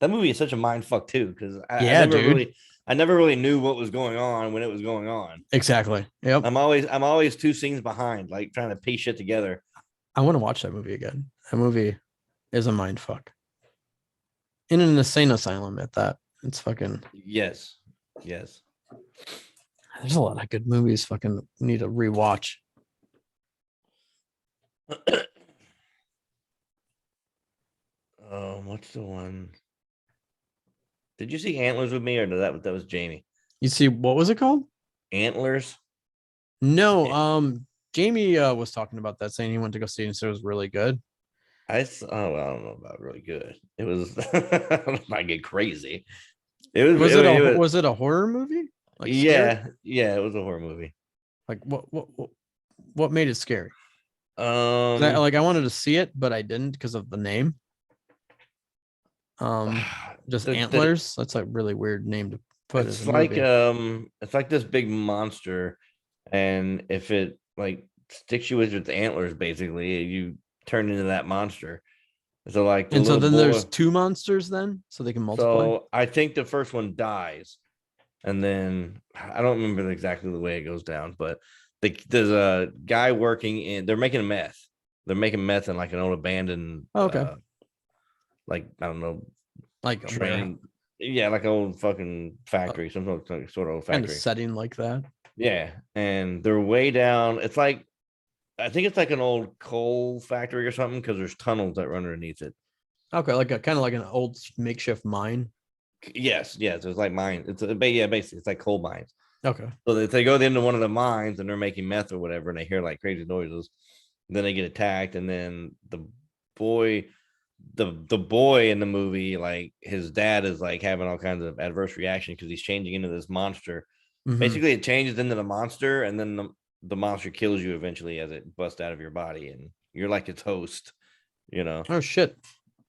movie is such a mind fuck too, because I never really knew what was going on when it was going on. Exactly. Yep. I'm always 2 scenes behind, like trying to piece shit together. I want to watch that movie again. That movie is a mind fuck. In an insane asylum at that. It's fucking yes. There's a lot of good movies fucking need to rewatch. What's the one? Did you see Antlers with me, or that was Jamie? You see, what was it called? Antlers? No, Jamie was talking about that, saying he went to go see it and said it was really good. I don't know about really good. It was I get crazy. Was it a horror movie? Like yeah, it was a horror movie. Like what made it scary? I wanted to see it, but I didn't because of the name. Just Antlers. That's a really weird name to put. It's like this big monster, and if it like sticks you with its antlers, basically, you turn into that monster. So like the And so little then there's boy. 2 monsters then, so they can multiply. So I think the first one dies, and then I don't remember exactly the way it goes down, but there's a guy working in. They're making meth. They're making meth in like an old abandoned, Oh, okay. like I don't know, Like where train. Yeah, like an old fucking factory, some sort of old kind of factory. setting like that. Yeah, and they're way down. It's like I think it's like an old coal factory or something because there's tunnels that run underneath it. Okay, like a kind of like an old makeshift mine. Yes, yes, it's like mine. Yeah, basically it's like coal mines. Okay. So if they go into one of the mines and they're making meth or whatever, and they hear like crazy noises, then they get attacked, and then boy, the boy in the movie, like his dad is like having all kinds of adverse reaction because he's changing into this monster. Mm-hmm. Basically, it changes into the monster, and then the monster kills you eventually as it busts out of your body, and you're like its host. You know? Oh shit.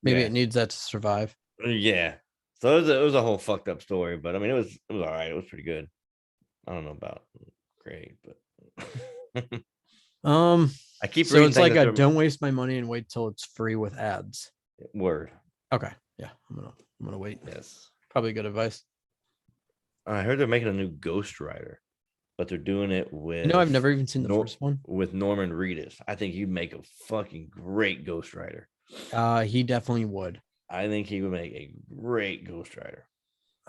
Maybe Yeah, it needs that to survive. yeah. So it was a whole fucked up story, but I mean, it was all right. It was pretty good. I don't know about great, but Um, I keep so reading it's things like that a they're don't waste my money and wait till it's free with ads. word. Okay. Yeah, I'm gonna wait. Yes. Probably good advice. I heard they're making a new Ghost Rider, but they're doing it I've never even seen the first one. with Norman Reedus. I think he'd make a fucking great Ghost Rider. He definitely would. I think he would make a great Ghost Rider.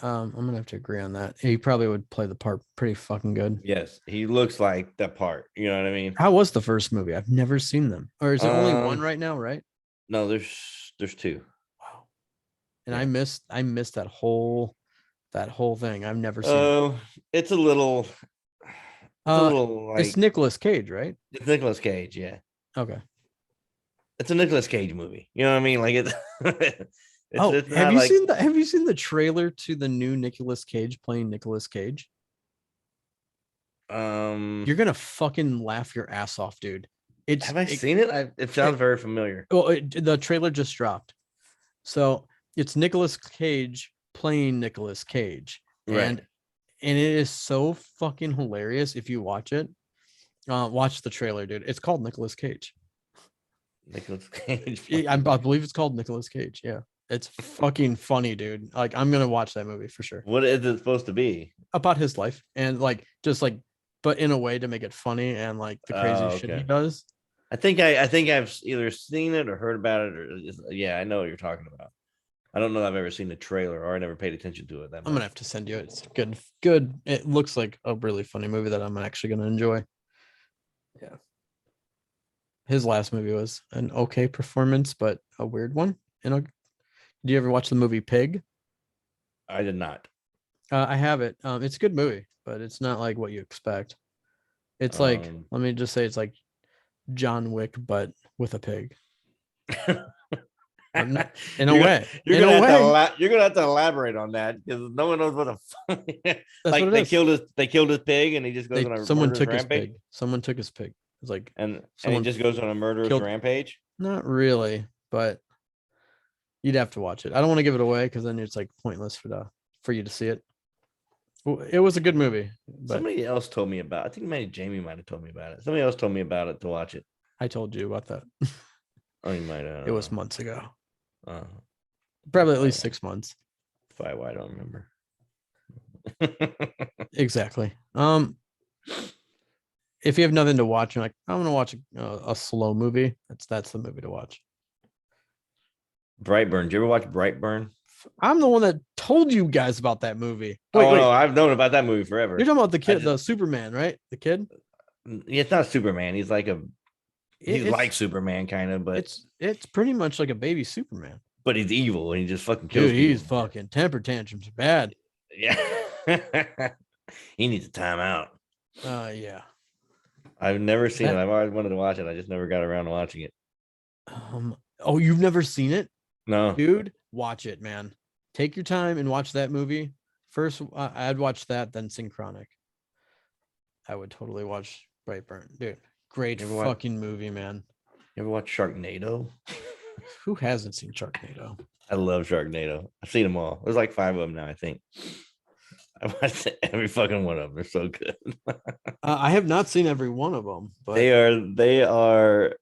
I'm gonna have to agree on that. He probably would play the part pretty fucking good. Yes, he looks like that part. You know what I mean? How was the first movie? I've never seen them. Or is it only one Um, right now, right? no, there's two. Wow. And Yeah. I missed that whole thing. I've never seen it. Oh, it's a little, it's a little It's like Nicolas Cage, right? it's Nicolas Cage. Yeah, Okay. it's a Nicolas Cage movie. You know what I mean? Like it, Oh, it's not like have you seen the trailer to the new Nicolas Cage playing Nicolas Cage? um. You're gonna fucking laugh your ass off, dude. It's Have I seen it? It sounds very familiar. well, the trailer just dropped. So it's Nicolas Cage playing Nicolas Cage. Right. And it is so fucking hilarious if you watch it. Watch the trailer, dude. It's called Nicolas Cage. Nicolas Cage. I believe it's called Nicolas Cage. Yeah. It's fucking funny, dude. Like I'm gonna watch that movie for sure. What is it supposed to be? About his life and like just like but in a way to make it funny and like the crazy shit he Okay. does. I think I've either seen it or heard about it, or yeah, I know what you're talking about. I don't know that I've ever seen the trailer or I never paid attention to it that I'm gonna much. have to send you it. It's good. It looks like a really funny movie that I'm actually gonna enjoy. Yeah. His last movie was an okay performance, but a weird one. Do you ever watch the movie Pig? I did not. I have it. It's a good movie, but it's not like what you expect. It's like, Um, let me just say, it's like John Wick, but with a pig. In a way. In a way. you're gonna have to elaborate on that because no one knows what a That's like what it is. they killed his pig and he just goes on a Someone murderous took his rampage pig. Someone took his pig. It's like and he someone just goes on a murderous killed. rampage. Not really, but you'd have to watch it. I don't want to give it away because then it's like pointless for you to see it. It was a good movie, but Somebody else told me about. I think maybe Jamie might have told me about it. Somebody else told me about it to watch it. I told you about that. Oh, you might have. It was months ago. Uh, Probably at least 6 months. Probably why I don't remember. Exactly. If you have nothing to watch, you're like, I'm gonna watch a slow movie. That's the movie to watch. Brightburn. Did you ever watch Brightburn? I'm the one that told you guys about that movie. Wait. No, I've known about that movie forever. You're talking about the kid, the Superman, right? The kid. It's not Superman. He's like he's like Superman, kind of, but it's pretty much like a baby Superman. But he's evil and he just fucking kills Dude, people. he's fucking temper tantrums bad. Yeah. He needs a timeout. Yeah. I've never seen it. I've always wanted to watch it. I just never got around to watching it. Oh, you've never seen it? No. Dude, watch it, man. Take your time and watch that movie. First, I'd watch that, then Synchronic. I would totally watch Brightburn. Dude, great fucking movie, man. You ever watch Sharknado? Who hasn't seen Sharknado? I love Sharknado. I've seen them all. There's like 5 of them now, I think. I watched every fucking one of them. They're so good. I have not seen every one of them, but they are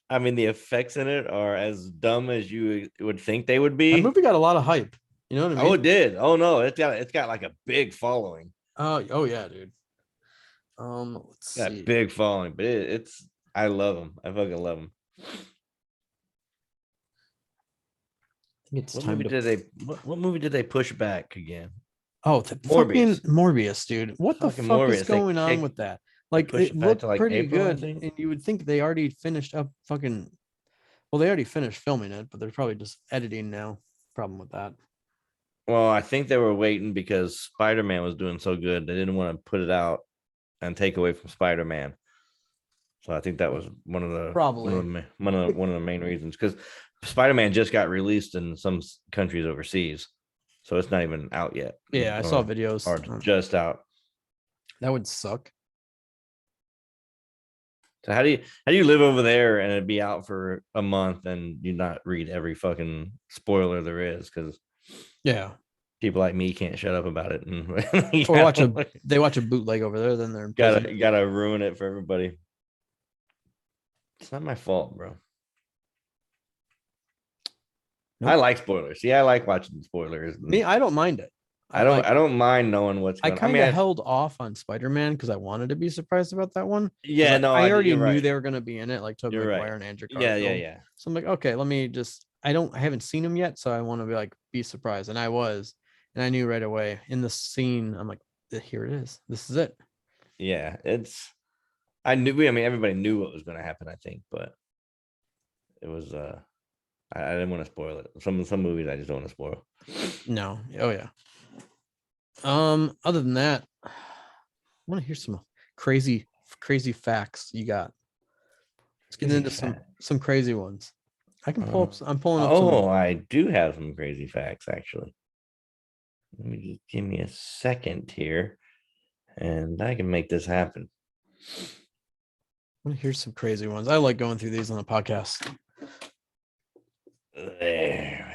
I mean, the effects in it are as dumb as you would think they would That be. movie got a lot of hype. You know what I Oh, mean? it did. Oh no, it's got like a big following. Oh yeah, dude. Let's Got see. big following, but it's I love them. I fucking love them. I think it's What time movie to. did they? What movie did they push back again? Oh, the fucking Morbius. Morbius, dude. What the Fucking fuck is Morbius. going on with that? They Like, pushed it it back to looked like pretty April, I good, think. and you would think they already finished up fucking. Well, they already finished filming it, but they're probably just editing now. Problem with that. Well, I think they were waiting because Spider-Man was doing so good. They didn't want to put it out and take away from Spider-Man. So I think that was Probably. one of the main reasons because Spider-Man just got released in some countries overseas, so it's not even out yet. Yeah, I saw videos. Or just out. That would suck. So how do you live over there and it'd be out for a month and you not read every fucking spoiler there is because Yeah. people like me can't shut up about it and Or they watch a bootleg over there, then they're in prison. gotta ruin it for everybody. It's not my fault, bro. Nope. I like spoilers. See, I like watching spoilers. Me, I don't mind it. I don't mind knowing what's I going on. kind of held off on Spider-Man because I wanted to be surprised about that one. Yeah, no, I already you're knew right. they were going to be in it, like Tobey You're Maguire right. and Andrew Yeah, Garfield. yeah. So I'm like, okay, let me just. I haven't seen him yet, so I want to be surprised, and I was, and I knew right away in the scene. I'm like, here it is. This is it. Yeah, I knew. I mean, everybody knew what was going to happen. I think, but it was. I didn't want to spoil it. Some movies I just don't want to spoil. No. Oh yeah. Other than that, I want to hear some crazy facts you got. Let's get into some crazy ones. I can pull up. I'm pulling up. Oh, I do have some crazy facts actually. Let me just give me a second here, and I can make this happen. I want to hear some crazy ones. I like going through these on the podcast. There.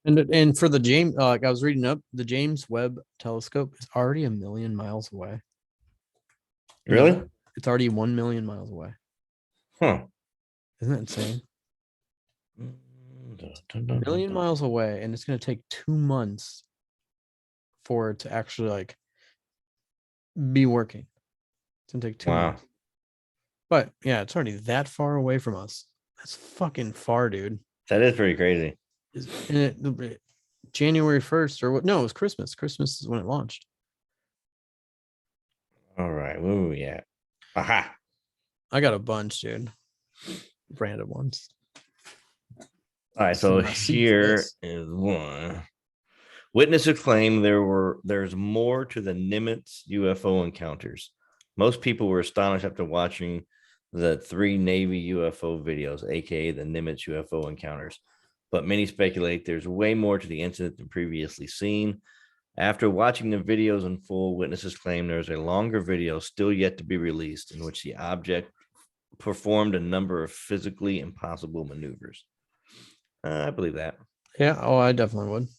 And for the James, like I was reading up, the James Webb Telescope is already 1 million miles away. Really? It's already 1 million miles away. Huh? Isn't that insane? 1 million miles away, and it's going to take 2 months for it to actually like be working. It's going to take 2 months. But yeah, it's already that far away from us. That's fucking far, dude. That is pretty crazy. And January 1st or what? No, it was Christmas. Christmas is when it launched. All right, where were we at? Aha! I got a bunch, dude. Random ones. All right, so here is one. Witnesses claim there's more to the Nimitz UFO encounters. Most people were astonished after watching the 3 Navy UFO videos, aka the Nimitz UFO encounters. But many speculate there's way more to the incident than previously seen. After watching the videos in full, witnesses claim there's a longer video still yet to be released in which the object performed a number of physically impossible maneuvers. I believe that. Yeah. Oh, I definitely would.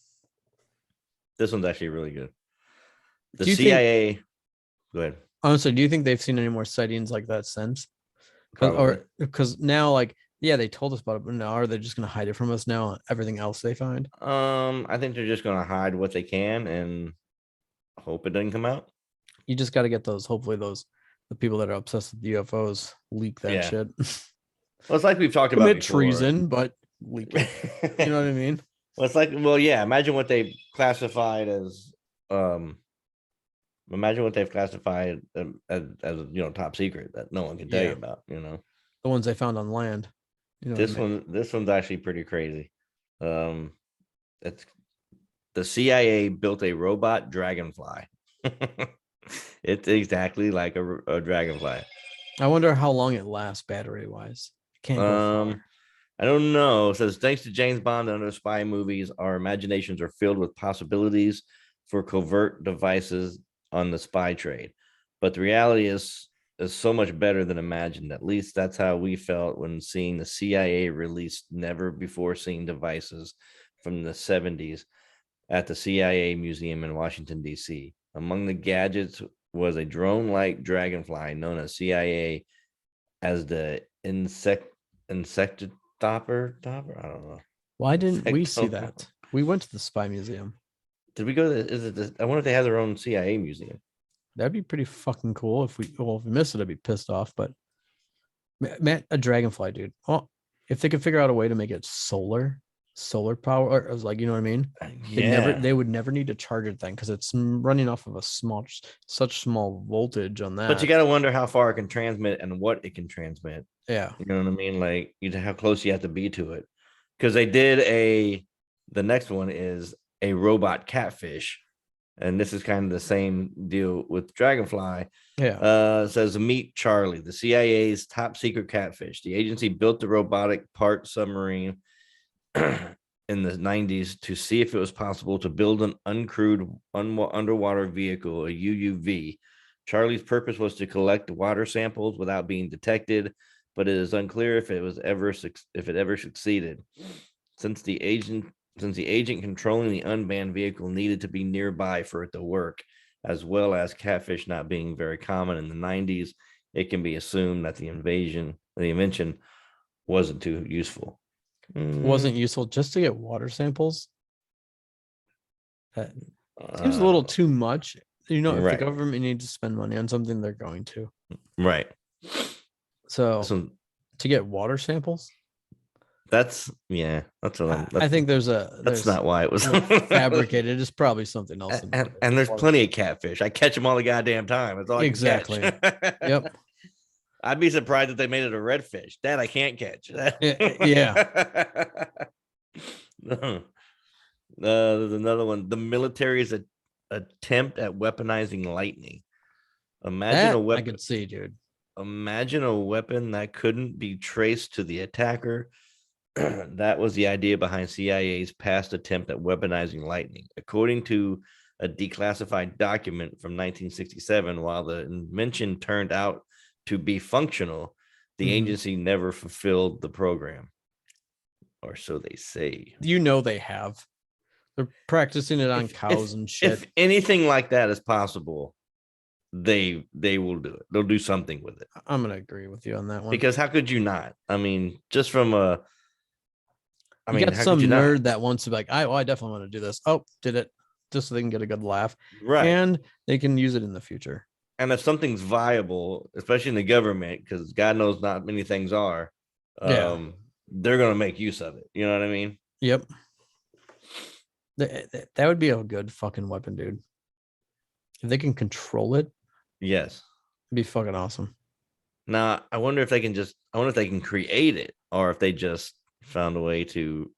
This one's actually really good. The CIA. Go ahead. Honestly, do you think they've seen any more sightings like that since? Because now, like, yeah, they told us about it, but now are they just going to hide it from us now? Everything else they find? I think they're just going to hide what they can and hope it doesn't come out. You just got to get hopefully the people that are obsessed with UFOs leak that shit. Well, it's like we've talked about before. Treason, but leak it. You know what I mean? Well, it's like, imagine what they've classified as, imagine what they've classified as top secret that no one can tell you about, the ones they found on land. This one's actually pretty crazy. It's the CIA built a robot dragonfly. It's exactly like a dragonfly. I wonder how long it lasts battery wise. Can't go far. I don't know. It says thanks to James Bond and other spy movies, our imaginations are filled with possibilities for covert devices on the spy trade. But the reality is so much better than imagined. At least that's how we felt when seeing the CIA release never before seen devices from the 70s at the CIA Museum in Washington, D.C. Among the gadgets was a drone-like dragonfly known as CIA as the insectopper. I don't know. Why didn't we see Insectopper. that? We went to the spy museum. Did we go to? Is it? I wonder if they have their own CIA museum. That'd be pretty fucking cool if we missed it, I'd be pissed off. But man, a dragonfly, dude. Oh, if they could figure out a way to make it solar power, or like, you know what I mean? They would never need to charge it then, because it's running off of such small voltage on that. But you got to wonder how far it can transmit and what it can transmit. Yeah, you know what I mean. Like, how close you have to be to it, because they did the next one is a robot catfish, and this is kind of the same deal with Dragonfly. Yeah. Says meet Charlie, the CIA's top secret catfish. The agency built the robotic part submarine in the 90s to see if it was possible to build an uncrewed underwater vehicle, a UUV. Charlie's purpose was to collect water samples without being detected, but it is unclear if it ever succeeded. Since the agent controlling the unmanned vehicle needed to be nearby for it to work, as well as catfish not being very common in the 90s, it can be assumed that the invention wasn't too useful. Wasn't useful just to get water samples. That seems a little too much. You know, if the government needs to spend money on something, they're going to. Right. So to get water samples, that's what I think. That's not why it was fabricated. It's probably something else. And there's plenty of catfish. I catch them all the goddamn time. That's all exactly. Yep. I'd be surprised if they made it a redfish. That I can't catch. Yeah. There's another one. The military's attempt at weaponizing lightning. Imagine a weapon. I could see, dude. Imagine a weapon that couldn't be traced to the attacker. That was the idea behind CIA's past attempt at weaponizing lightning. According to a declassified document from 1967, while the invention turned out to be functional, the agency never fulfilled the program. Or so they say. You know they have. They're practicing it on cows and shit. If anything like that is possible, they will do it. They'll do something with it. I'm gonna agree with you on that one. Because how could you not? I mean, just from a you got some nerd that wants to be like, I definitely want to do this. Oh, did it just so they can get a good laugh. Right. And they can use it in the future. And if something's viable, especially in the government, because God knows not many things are, they're going to make use of it. You know what I mean? Yep. That would be a good fucking weapon, dude. If they can control it. Yes. It'd be fucking awesome. Now, I wonder if they can create it, or if they just found a way to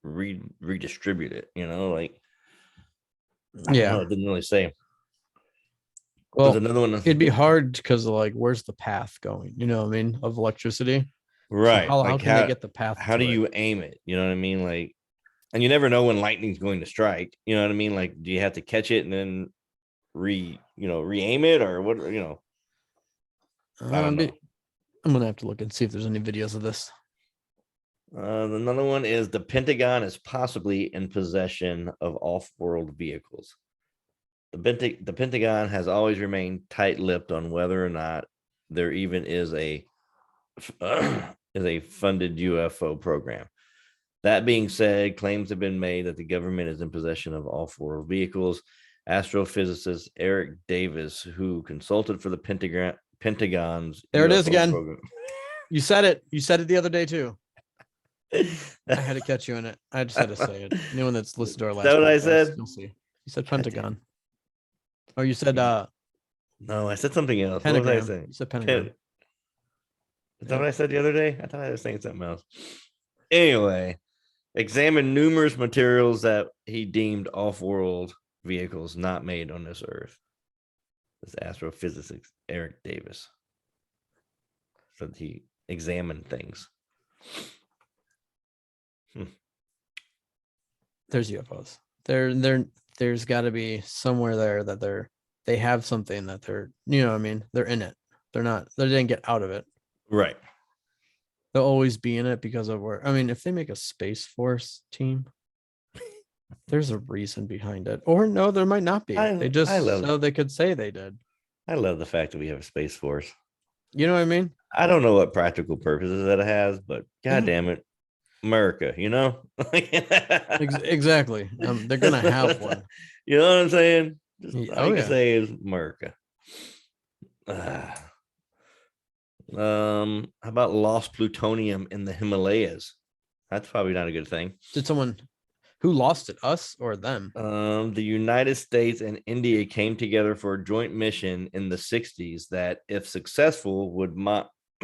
redistribute it, you know, like, I don't know, it didn't really say. Well, there's another one. It'd be hard because, like, where's the path going? You know what I mean? Of electricity. Right. So how can they get the path? How do you aim it? You know what I mean? Like, and you never know when lightning's going to strike. You know what I mean? Like, do you have to catch it and then re-aim it, or what, you know? I don't know. I'm gonna have to look and see if there's any videos of this. Another one is the Pentagon is possibly in possession of off-world vehicles. The Pentagon has always remained tight-lipped on whether or not there even is a funded UFO program. That being said, claims have been made that the government is in possession of off-world vehicles. Astrophysicist Eric Davis, who consulted for the Pentagon's there UFO it is again program. You said it the other day too. I had to catch you in it. I just had to say it. Anyone that's listened to our last, is that what I said? You'll see. You said Pentagon. Oh, you said no, I said something else. Pentagram. What was I saying? You said Pentagon. Is that what I said the other day? I thought I was saying something else. Anyway, examined numerous materials that he deemed off-world vehicles not made on this earth. This astrophysicist Eric Davis said he examined things. There's UFOs. There's got to be somewhere there that they have something that they're, you know what I mean? They're in it. They didn't get out of it. Right. They'll always be in it because of where, I mean, if they make a Space Force team, there's a reason behind it. Or no, there might not be. So they could say they did. I love the fact that we have a Space Force. You know what I mean? I don't know what practical purposes that it has, but god Yeah. damn it, America, you know? Exactly. They're gonna have one. You know what I'm saying? Just all Oh you can yeah. say is America. How about lost plutonium in the Himalayas? That's probably not a good thing. Did someone who lost it? Us or them? The United States and India came together for a joint mission in the 60s that, if successful, would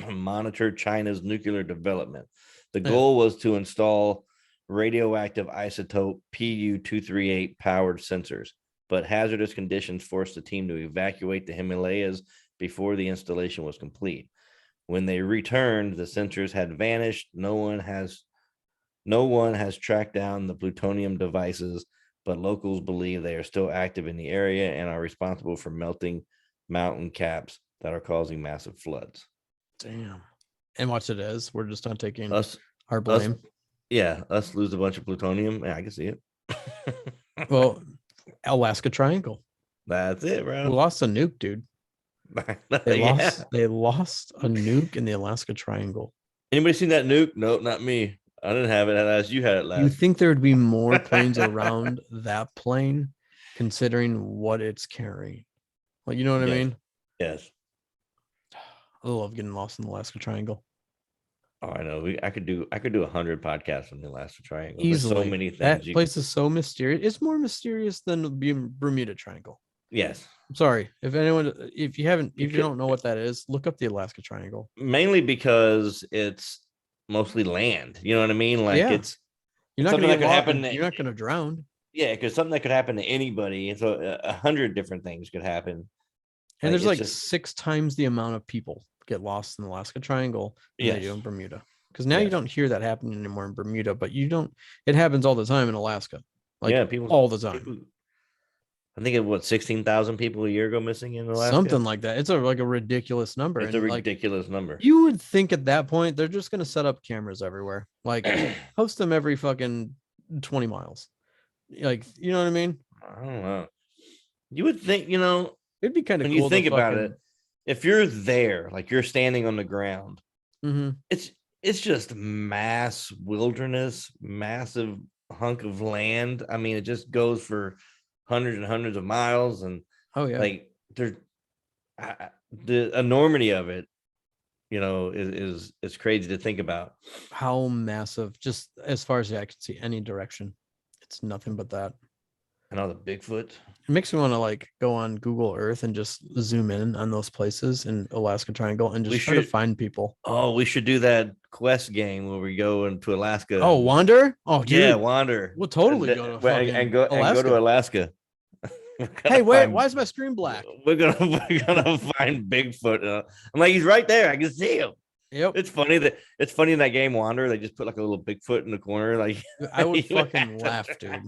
monitor China's nuclear development. The Yeah. goal was to install radioactive isotope Pu-238 powered sensors, but hazardous conditions forced the team to evacuate the Himalayas before the installation was complete. When they returned, the sensors had vanished. No one has tracked down the plutonium devices, but locals believe they are still active in the area and are responsible for melting mountain caps that are causing massive floods. Damn. And watch it as we're just not taking Us, our us, blame. yeah, us lose a bunch of plutonium. Yeah, I can see it. Well, Alaska Triangle. That's it, We bro. lost a nuke, dude. They Yeah. lost a nuke in the Alaska Triangle. Anybody seen that nuke? Nope, not me. I didn't have it last. You had it You last. think there would be more planes around that plane, considering what it's carrying? Like, you know what I Yes. mean? Yes. I love getting lost in the Alaska Triangle. Oh, I know. I could do 100 podcasts on the Alaska Triangle. There's so Easily. many things That you could. place is so mysterious. It's more mysterious than the Bermuda Triangle. Yes. I'm sorry. If you Because, don't know what that is, look up the Alaska Triangle. mainly because it's mostly land. You know what I mean? Like Yeah. You're it's not going something to that get could lost. happen. You're not going to drown. Yeah, because something that could happen to anybody. And so 100 different things could happen. And Like there's it's like just 6 times the amount of people get lost in the Alaska Triangle than they do yes, in Bermuda. Because now you yes, don't hear that happening anymore in Bermuda, but it happens all the time in Alaska. Like yeah. all the time. People. I think it what 16,000 people a year go missing in Alaska. Something like that. It's like a ridiculous number. It's a And like ridiculous number. you would think at that point they're just gonna set up cameras everywhere. Like I post them every fucking 20 miles. Like, you know what I mean? don't know. You would think, you know, It'd be kind of when you cool to think about it, fucking if you're there, like you're standing on the ground, mm-hmm. it's just mass wilderness, massive hunk of land. I mean, it just goes for hundreds and hundreds of miles, and Oh yeah. like there's the enormity of it. You know, is crazy to think about. How massive, just as far as I can see any direction. It's nothing but that. And all the Bigfoot. It makes me want to like go on Google Earth and just zoom in on those places in Alaska Triangle and We just try to should. find people. Oh, we should do that quest game where we go into Alaska Oh, and wander? Oh, yeah, dude, wander we'll totally go to and fucking go to Alaska. Alaska. Hey, why is my screen black? We're gonna find Bigfoot. I'm like, he's right there. I can see him. Yep. It's funny in that game Wander. They just put like a little Bigfoot in the corner. Like I would fucking laugh, dude.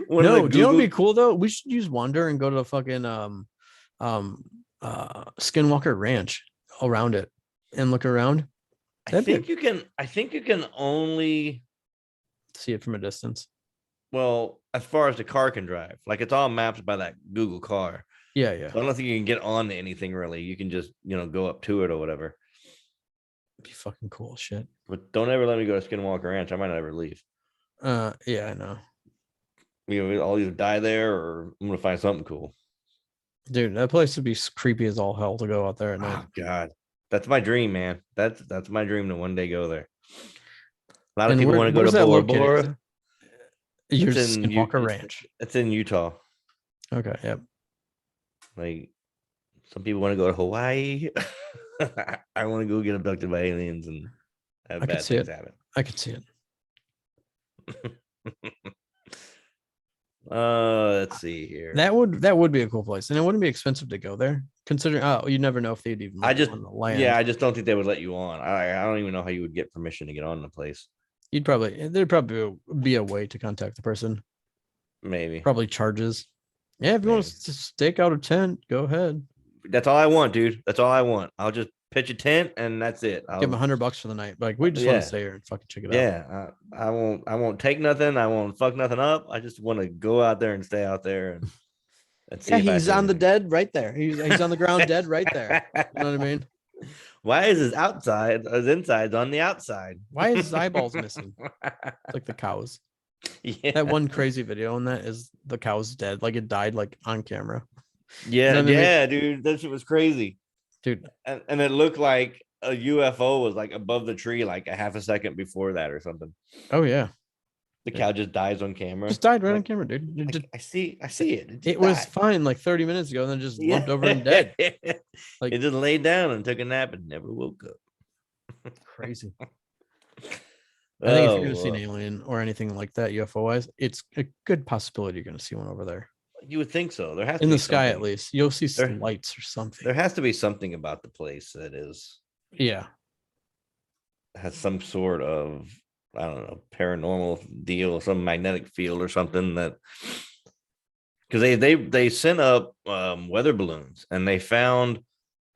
One No, of the do you know what'd Google. be cool though? We should use Wander and go to the fucking Skinwalker Ranch around it and look around. I That'd think be you can. I think you can only. see it from a distance. Well, as far as the car can drive, like it's all mapped by that Google car. Yeah, yeah. So I don't think you can get on to anything really. You can just go up to it or whatever. It'd be fucking cool shit. But don't ever let me go to Skinwalker Ranch. I might not ever leave. Yeah, I know. I'll either die there or I'm gonna find something cool. Dude, that place would be creepy as all hell to go out there at night. Oh God, that's my dream, man. That's my dream to one day go there. A lot of And people want to go where's to that Bora located? Bora. Your It's in Skinwalker Ranch. it's in Utah. Okay, yep. Like some people want to go to Hawaii. I want to go get abducted by aliens and have I could bad see things it. happen. I could see it. Let's see here. That would be a cool place, and it wouldn't be expensive to go there. Considering, you never know if they'd even let you on the land. Yeah, I just don't think they would let you on. I don't even know how you would get permission to get on the place. There'd probably be a way to contact the person. Maybe. Probably charges. Yeah, if you want to stake out a tent, go ahead. That's all I want, dude. That's all I want. I'll just pitch a tent and that's it. Give them $100 for the night. Like, we just want to stay here and fucking check it out. Yeah, I won't take nothing. I won't fuck nothing up. I just want to go out there and stay out there and see. Yeah, he's on the dead right there. He's on the ground dead right there. You know what I mean? Why is his insides on the outside? Why is his eyeballs missing? Like the cows. Yeah. That one crazy video on that is the cow's dead. Like it died like on camera. Yeah, And then yeah, dude. That shit was crazy. dude. And it looked like a UFO was like above the tree like a half a second before that or something. Oh yeah. The cow just dies on camera. Just died right on Like, camera, dude. I see it. It was fine like 30 minutes ago, and then just lumped over and dead. Like it just laid down and took a nap and never woke up. crazy. I think if you're gonna see an alien or anything like that UFO wise, it's a good possibility you're gonna see one over there. You would think so. There has to in be the sky something. at least. You'll see some lights or something. There has to be something about the place that is has some sort of, I don't know, paranormal deal, some magnetic field or something that, because they sent up weather balloons and they found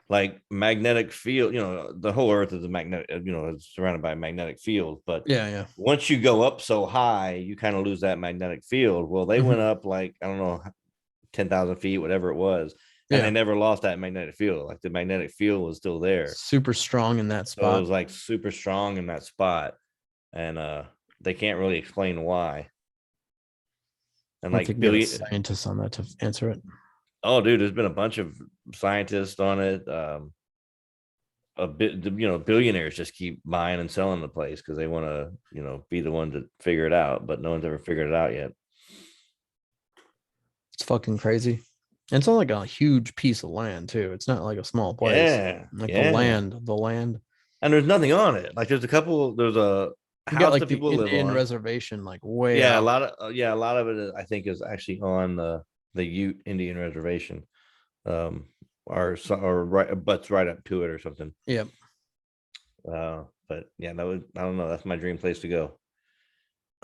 like magnetic field. You know, the whole Earth is a magnetic. You know, it's surrounded by a magnetic field. But once you go up so high, you kind of lose that magnetic field. Well, they went up like, I don't know, 10,000 feet, whatever it was, and they never lost that magnetic field. Like the magnetic field was still there, super strong in that spot. So it was like super strong in that spot, and they can't really explain why. And like scientists on that to answer it. Oh, dude, there's been a bunch of scientists on it. A bit, you know, billionaires just keep buying and selling the place because they want to, you know, be the one to figure it out, but no one's ever figured it out yet. It's fucking crazy. And it's not like a huge piece of land too. It's not like a small place. Yeah, like the land, and there's nothing on it. Like there's a house like that people live on. Reservation, like way out. a lot of it I think is actually on the Ute Indian Reservation, or right, butts right up to it or something. Yep. But yeah, that would, I don't know. That's my dream place to go.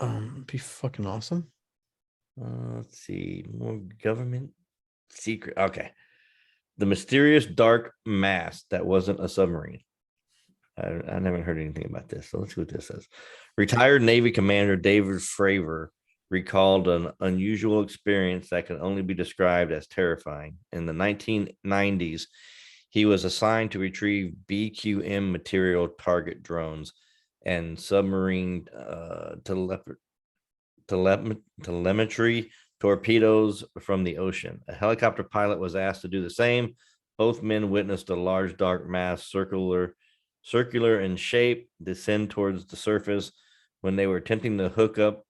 It'd be fucking awesome. Let's see, more government secret. Okay, the mysterious dark mass that wasn't a submarine. I never heard anything about this, so let's see what this says. Retired Navy Commander David Fravor recalled an unusual experience that can only be described as terrifying. In the 1990s, he was assigned to retrieve BQM material target drones and submarine telemetry torpedoes from the ocean. A helicopter pilot was asked to do the same. Both men witnessed a large dark mass, circular in shape, descend towards the surface. When they were attempting to hook up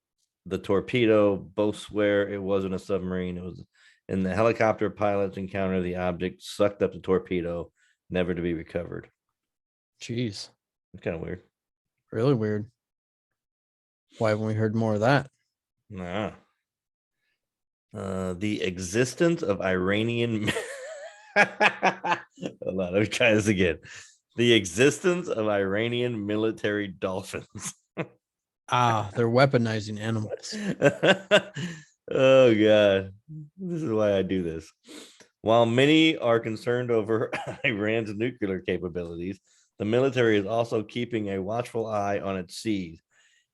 the torpedo, both swear it wasn't a submarine. It was, and the helicopter pilots encountered the object, sucked up the torpedo, never to be recovered. Jeez. It's kind of weird. Really weird. Why haven't we heard more of that? Nah. The existence of Iranian. Hold on, let me try this again. The existence of Iranian military dolphins. They're weaponizing animals. Oh God, this is why I do this. While many are concerned over Iran's nuclear capabilities, the military is also keeping a watchful eye on its seas.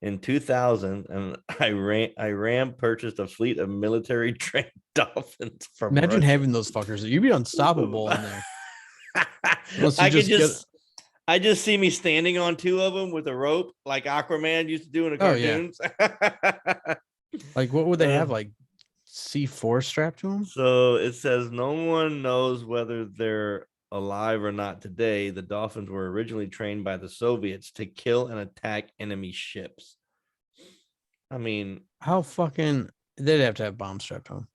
In 2000, Iran purchased a fleet of military trained dolphins from Imagine Russia. Having those fuckers. You'd be unstoppable in there. I just see me standing on two of them with a rope, like Aquaman used to do in the cartoons. Like, what would they have? Like C4 strapped to them? So it says no one knows whether they're alive or not today. The dolphins were originally trained by the Soviets to kill and attack enemy ships. I mean, how fucking they'd have to have bombs strapped to them.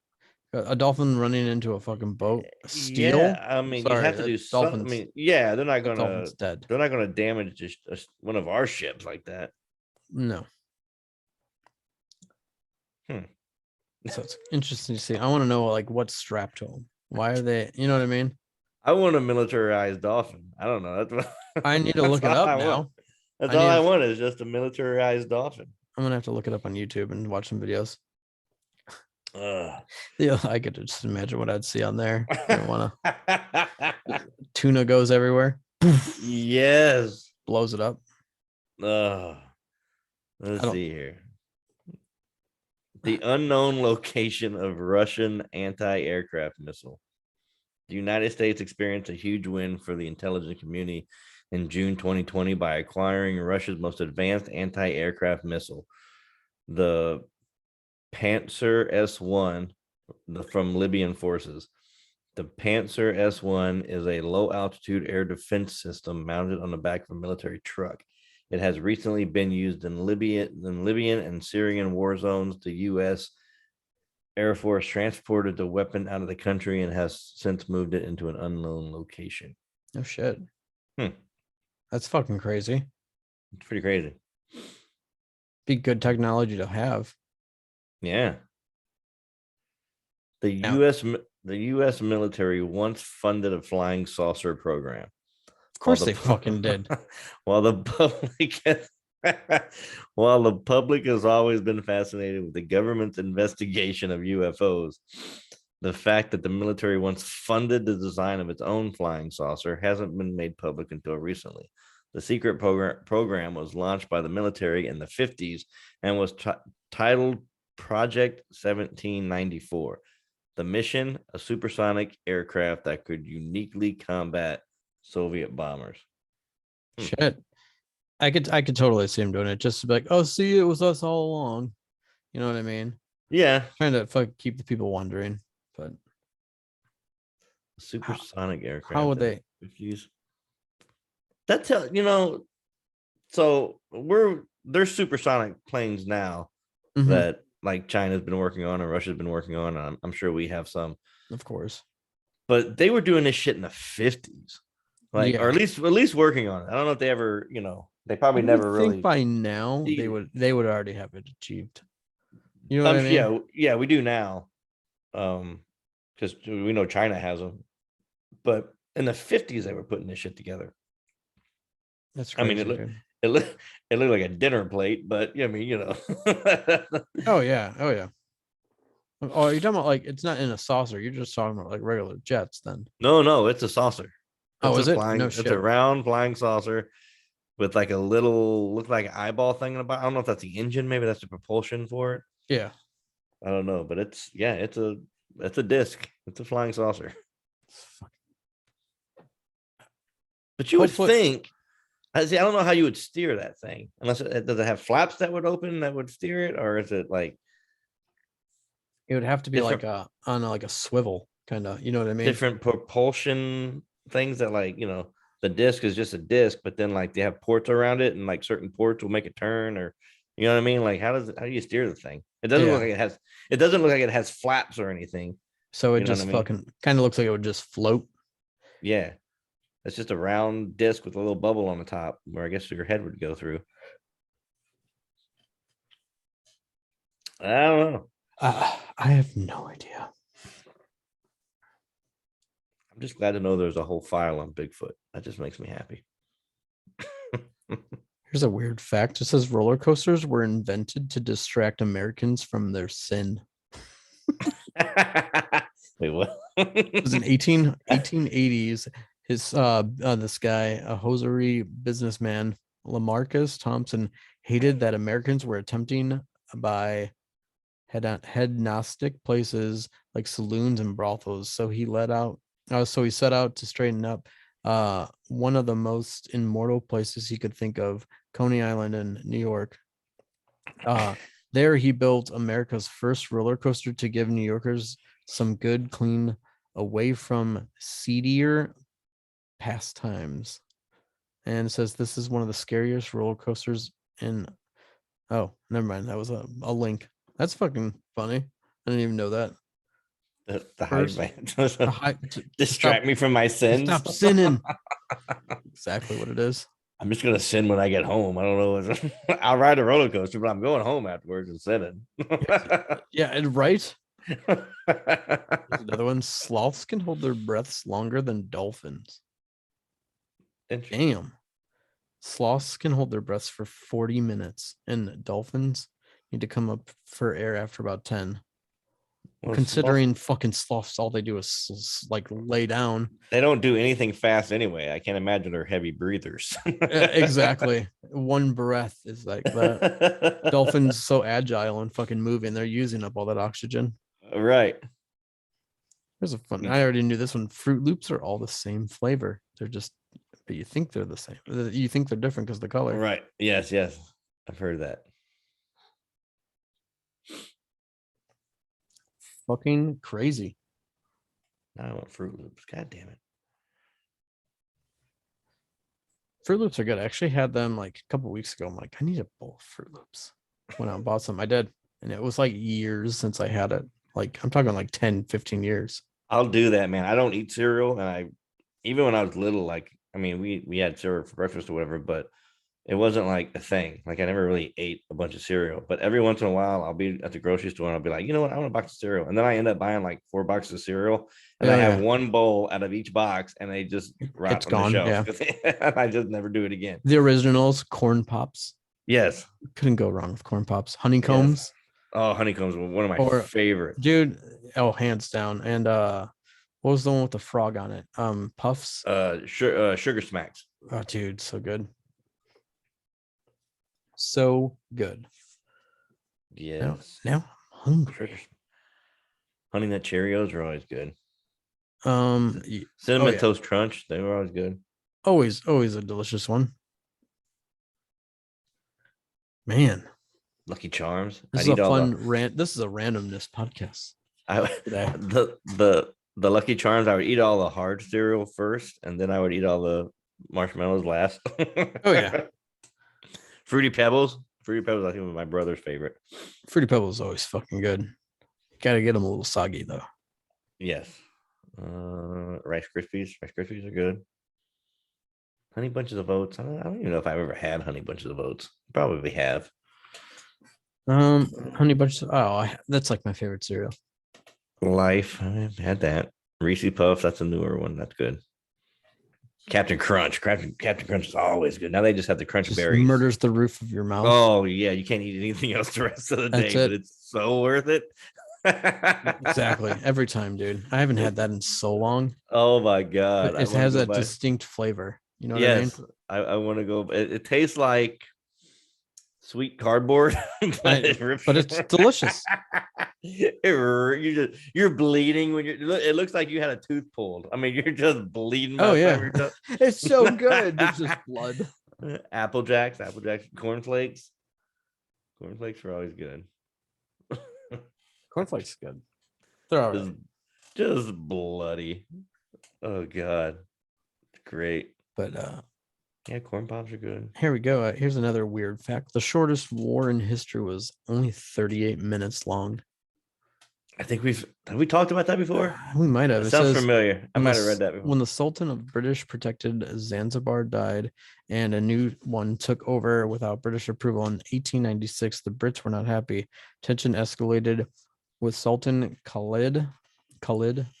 A dolphin running into a fucking boat, steel. Yeah, I mean, you have to do something. I mean, yeah, they're not gonna. Dead. They're not gonna damage just one of our ships like that. No. So it's interesting to see. I want to know like what's strapped to them. Why are they? You know what I mean? I want a militarized dolphin. I don't know. That's what I need to look it up now. That's all I want is just a militarized dolphin. I'm gonna have to look it up on YouTube and watch some videos. Yeah, I could just imagine what I'd see on there. I don't want to. Tuna goes everywhere. Yes, blows it up. Let's see here. The unknown location of Russian anti-aircraft missile. The United States experienced a huge win for the intelligence community in June 2020 by acquiring Russia's most advanced anti-aircraft missile, the Panther S1, from Libyan forces. The Panther S1 is a low-altitude air defense system mounted on the back of a military truck. It has recently been used in Libyan and Syrian war zones. The U.S. Air Force transported the weapon out of the country and has since moved it into an unknown location. No shit. Hmm. That's fucking crazy. It's pretty crazy. Be good technology to have. Yeah. The Now, U.S. military once funded a flying saucer program. of course they fucking did. While the public has always been fascinated with the government's investigation of UFOs, the fact that the military once funded the design of its own flying saucer hasn't been made public until recently. The secret program was launched by the military in the 50s and was titled Project 1794. The mission, a supersonic aircraft that could uniquely combat Soviet bombers. Shit. I could totally see him doing it, just to be like, oh, see, it was us all along. You know what I mean? Yeah. Trying to keep the people wondering, but supersonic aircraft. How would they? 50s. That's so there's supersonic planes now that like China's been working on and Russia's been working on. And I'm sure we have some, of course, but they were doing this shit in the 50s, like, or at least working on it. I don't know if they ever, they probably never really. Think by now they would already have it achieved. You know what I mean? Yeah, we do now, because we know China has them, but in the 50s they were putting this shit together. That's crazy. I mean, it looked like a dinner plate, but I mean, Oh yeah. Oh, you're talking about like it's not in a saucer. You're just talking about like regular jets, then? No, it's a saucer. Is it? No shit. It's a round flying saucer with like a little look like eyeball thing in the bottom. I don't know if that's the engine. Maybe that's the propulsion for it. Yeah. I don't know, but it's a disc. It's a flying saucer. But you would think. I don't know how you would steer that thing, unless does it have flaps that would open that would steer it, or is it like? It would have to be like on a swivel, kind of. You know what I mean? Different propulsion things that, like, the disc is just a disc, but then like they have ports around it, and like certain ports will make it turn, or you know what I mean? Like how do you steer the thing? It doesn't look like it has. It doesn't look like it has flaps or anything. So it just fucking kind of looks like it would just float. Yeah. It's just a round disc with a little bubble on the top where I guess your head would go through. I don't know. I have no idea. I'm just glad to know there's a whole file on Bigfoot. That just makes me happy. Here's a weird fact. It says roller coasters were invented to distract Americans from their sin. Wait, what? It was in 1880s. This guy, a hosiery businessman, Lamarcus Thompson, hated that Americans were attempting by hedonistic places like saloons and brothels. So he set out to straighten up one of the most immortal places he could think of, Coney Island in New York. There he built America's first roller coaster to give New Yorkers some good, clean, away from seedier pastimes. And it says this is one of the scariest roller coasters in. Oh, never mind. That was a link. That's fucking funny. I didn't even know that. Distract me from my sins. Stop sinning. Exactly what it is. I'm just gonna sin when I get home. I don't know. I'll ride a roller coaster, but I'm going home afterwards and sinning. Yeah, right. Another one. Sloths can hold their breaths longer than dolphins. Damn. Sloths can hold their breaths for 40 minutes, and dolphins need to come up for air after about 10. Well, considering fucking sloths, all they do is like lay down. They don't do anything fast anyway. I can't imagine they're heavy breathers. Exactly. One breath is like that. Dolphins so agile and fucking moving. They're using up all that oxygen. Right. Here's a fun. I already knew this one. Fruit Loops are all the same flavor. They're just but you think they're the same. You think they're different because the color. Right. Yes. Yes. I've heard that. Fucking crazy. Now I want Fruit Loops. God damn it. Fruit Loops are good. I actually had them like a couple weeks ago. I'm like, I need a bowl of Fruit Loops. Went out and bought some. I did. And it was like years since I had it. Like I'm talking like 10, 15 years. I'll do that, man. I don't eat cereal, and I even when I was little, like I mean, we had cereal for breakfast or whatever, but it wasn't like a thing. Like I never really ate a bunch of cereal. But every once in a while, I'll be at the grocery store and I'll be like, you know what, I want a box of cereal, and then I end up buying like 4 boxes of cereal, and I have one bowl out of each box, and they just rot It's on gone. the Yeah. shelf. I just never do it again. The originals, corn pops. Yes. Couldn't go wrong with corn pops. Yes. Honeycombs. Oh, honeycombs were one of my favorites. Dude, oh, hands down. And what was the one with the frog on it? Puffs. Sugar Smacks. Oh, dude, so good. So good. Yes. Now I'm hungry. Honey Nut Cheerios are always good. Cinnamon Toast Crunch, they were always good. Always a delicious one. Man, Lucky Charms. this is a fun rant. This is a randomness podcast. The Lucky Charms, I would eat all the hard cereal first, and then I would eat all the marshmallows last. Oh yeah. Fruity Pebbles. I think was my brother's favorite. Fruity Pebbles is always fucking good. You gotta get them a little soggy though. Yes. Rice Krispies. Rice Krispies are good. Honey Bunches of Oats. I don't even know if I've ever had Honey Bunches of Oats. Probably have. Honey Bunches. That's like my favorite cereal. Life. I've had that. Reese's Puffs. That's a newer one. That's good. Captain Crunch. Captain Crunch is always good. Now they just have the crunch berries. Murders the roof of your mouth. Oh yeah, you can't eat anything else the rest of the day, but it's so worth it. Exactly. Every time, dude. I haven't had that in so long. Oh my god. It has a distinct flavor. You know what I mean? I want to go. It tastes like sweet cardboard, but it's delicious. You're bleeding when it looks like you had a tooth pulled. I mean, you're just bleeding. Oh yeah, it's so good. There's just blood. Apple Jacks, cornflakes. Cornflakes are always good. Cornflakes good. They're all right. Just bloody. Oh god, great. But yeah, corn pops are good. Here we go. Here's another weird fact. The shortest war in history was only 38 minutes long. I think have we talked about that before? We might have. It sounds familiar. I might have read that before. When the Sultan of British protected Zanzibar died and a new one took over without British approval in 1896, the Brits were not happy. Tension escalated with Sultan Khalid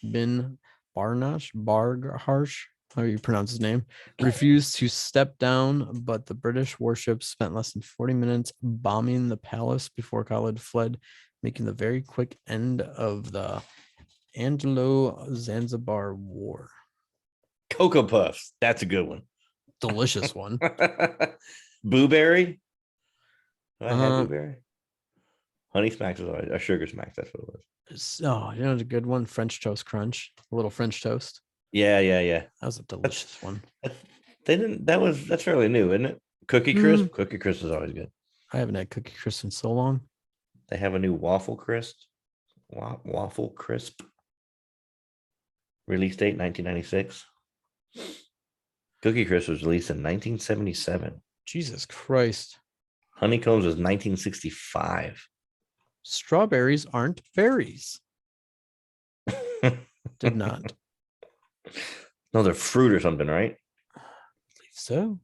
bin Bargharsh, how you pronounce his name, refused to step down, but the British warships spent less than 40 minutes bombing the palace before Khalid fled, making the very quick end of the Anglo-Zanzibar War. Cocoa Puffs. That's a good one. Delicious one. Blueberry. I had blueberry. Honey Smacks was always, Sugar Smacks. That's what it was. Oh, you know, it's a good one. French Toast Crunch. A little French toast. Yeah. That was a delicious one. That's fairly new, isn't it? Cookie Crisp. Cookie Crisp is always good. I haven't had Cookie Crisp in so long. They have a new Waffle Crisp. Waffle Crisp. Release date 1996. Cookie Crisp was released in 1977. Jesus Christ. Honeycombs was 1965. Strawberries aren't berries. Did not. No, they're fruit or something, right? I believe so.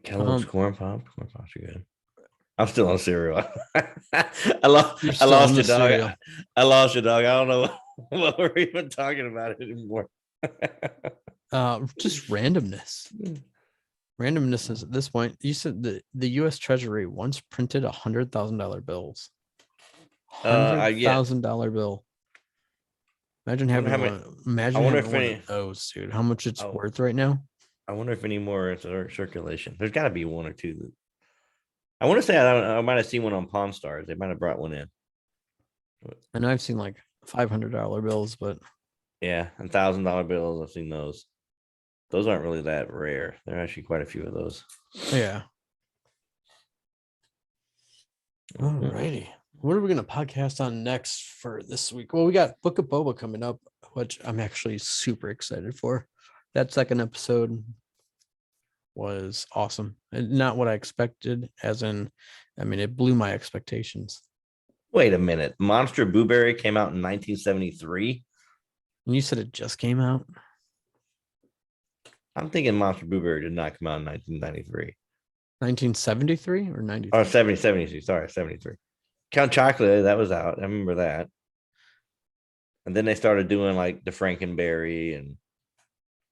Kellogg's corn pops. Corn pops are good. I'm still on cereal. I lost you, dog. I lost you, dog. I don't know what we're even talking about anymore. Just randomness. Randomness is at this point. You said the U.S. Treasury once printed $100,000 bills. $100,000 bill. Imagine having one. Imagine having one of those, dude. How much it's worth right now? I wonder if any more is circulation. There's got to be one or two. I want to say I might have seen one on Pawn Stars. They might have brought one in. And I've seen like $500 bills, but Yeah, and $1,000 bills. I've seen those. Those aren't really that rare. There are actually quite a few of those. Yeah. Alrighty. What are we gonna podcast on next for this week? Well, we got Book of Boba coming up, which I'm actually super excited for. That second episode was awesome. And not what I expected, as in, I mean, it blew my expectations. Wait a minute. Monster Blueberry came out in 1973. And you said it just came out. I'm thinking Monster Blueberry did not come out in 1993. 1973 or 93? Oh, 73. Sorry, 73. Count Chocolate, that was out. I remember that. And then they started doing like the Frankenberry and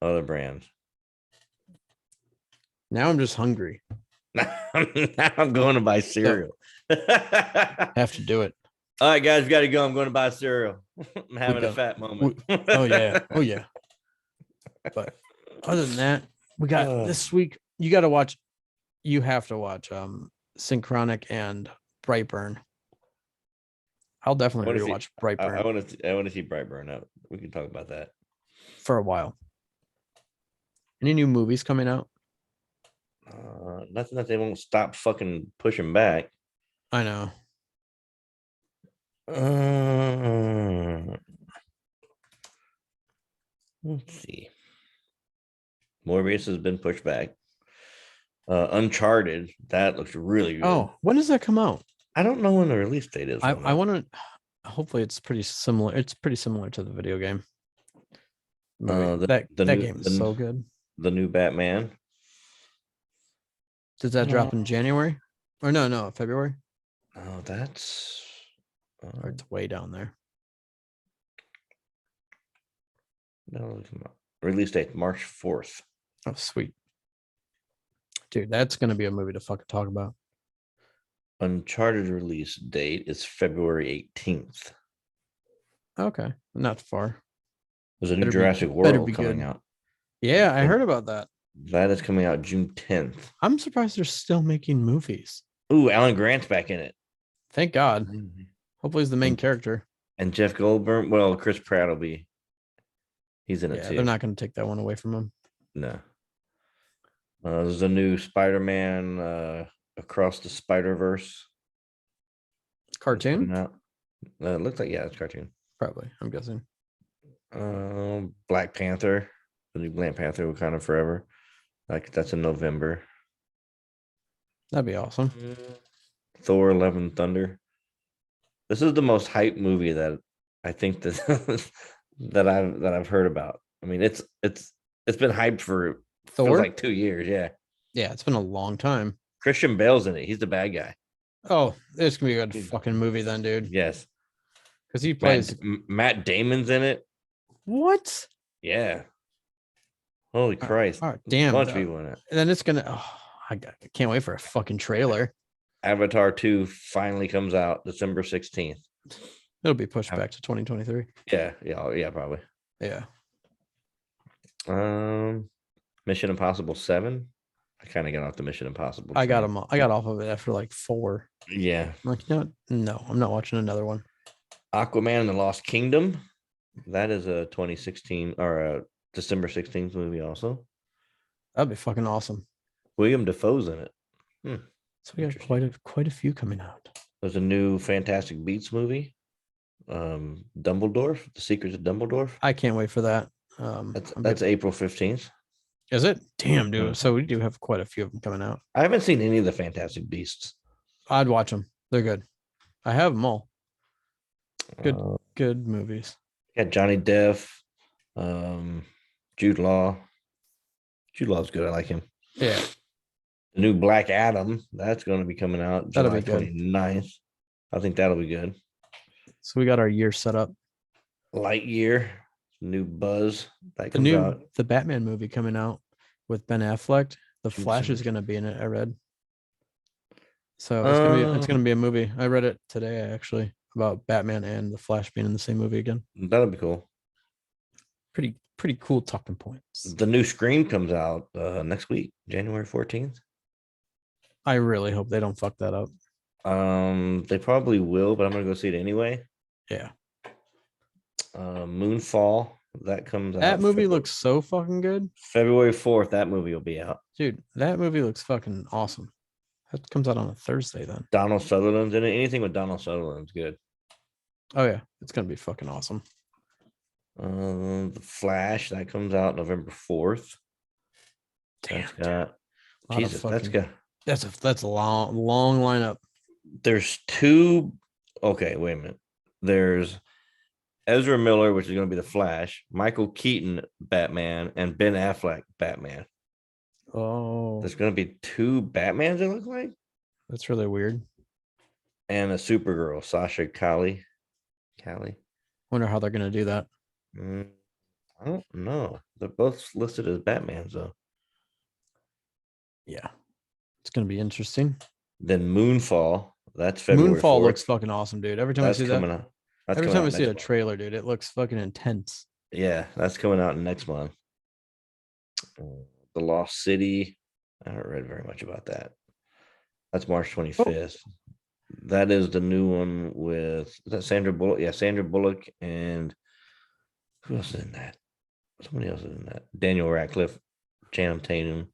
other brands. Now I'm just hungry. Now I'm going to buy cereal. Have to do it. All right, guys, we got to go. I'm going to buy cereal. I'm having a fat moment. Oh yeah. Oh yeah. But other than that, we got this week. You got to watch. You have to watch Synchronic and Brightburn. I'll definitely rewatch Brightburn. I want to see Brightburn. We can talk about that for a while. Any new movies coming out? Nothing that they won't stop fucking pushing back. I know. Let's see. Morbius has been pushed back. Uncharted, that looks really good. Oh, when does that come out? I don't know when the release date is. I want to. Hopefully, it's pretty similar. It's pretty similar to the video game. That game is so good. The new Batman. Does that drop in January? Or no, February? Oh, that's or it's way down there. No, release date March 4th. Oh, sweet. Dude, that's gonna be a movie to fucking talk about. Uncharted release date is February 18th. Okay, not far. There's a new Jurassic World coming out. Yeah, I heard about that. That is coming out June 10th. I'm surprised they're still making movies. Ooh, Alan Grant's back in it. Thank God. Hopefully he's the main character. And Jeff Goldblum. Well, Chris Pratt will be. He's in it too. They're not going to take that one away from him. No. There's a new Spider-Man Across the Spider-Verse cartoon. It looks like it's cartoon. Probably, I'm guessing. Black Panther, the new Black Panther, Wakanda Forever. Like that's in November. That'd be awesome. Thor: Love and Thunder. This is the most hyped movie that I think that that I've heard about. I mean, it's been hyped for Thor like 2 years. Yeah, it's been a long time. Christian Bale's in it. He's the bad guy. Oh, it's gonna be a good fucking movie then, dude. Yes, because he plays Matt Damon's in it. What? Yeah. Holy Christ! Damn, a bunch of people in it. And then it's gonna. Oh, I can't wait for a fucking trailer. Avatar 2 finally comes out December 16th. It'll be pushed back to 2023. Yeah, probably. Yeah. Mission Impossible 7. I kind of got off the Mission Impossible. I got off of it after like 4. Yeah. I'm like, no, I'm not watching another one. Aquaman and the Lost Kingdom. That is a 2016 or a December 16th movie also. That'd be fucking awesome. William Dafoe's in it. So we got quite a few coming out. There's a new Fantastic Beasts movie. Dumbledore, The Secrets of Dumbledore. I can't wait for that. That's April 15th. Is it? Damn, dude. So we do have quite a few of them coming out. I haven't seen any of the Fantastic Beasts. I'd watch them. They're good. I have them all. Good movies. Got Johnny Depp, Jude Law. Jude Law's good. I like him. Yeah. The new Black Adam, that's going to be coming out July 29th. I think that'll be good. So we got our year set up. Lightyear, new Buzz. The Batman movie coming out with Ben Affleck. The Flash is going to be in it, I read. So it's going to be a movie. I read it today, actually, about Batman and the Flash being in the same movie again. That'll be cool. Pretty cool talking points. The new Scream comes out next week, January 14th. I really hope they don't fuck that up. They probably will, but I'm gonna go see it anyway. Yeah. Moonfall That comes That out movie looks so fucking good. February 4th. That movie will be out. Dude, that movie looks fucking awesome. That comes out on a Thursday then. Donald Sutherland's in it. Anything with Donald Sutherland's good. Oh yeah, it's gonna be fucking awesome. The Flash that comes out November 4th. Damn, That's got Jesus, that's a long lineup. There's two. Okay, wait a minute. There's Ezra Miller, which is going to be the Flash, Michael Keaton Batman, and Ben Affleck Batman. Oh, There's going to be two Batmans. It looks like, that's really weird. and a Supergirl, Sasha Callie. Wonder how they're gonna do that. I don't know. They're both listed as Batmans though. Yeah, it's gonna be interesting. Then Moonfall. That's February Moonfall 4th. looks fucking awesome, dude. Every time That's I see coming that, out. That's every coming time out I see a next month. trailer, dude, it looks fucking intense. Yeah, that's coming out next month. The Lost City. I haven't read very much about that. That's March 25th. That is the new one with is that Sandra Bullock. Yeah, Sandra Bullock and who else is in that? Somebody else is in that. Daniel Radcliffe, Channing Tatum,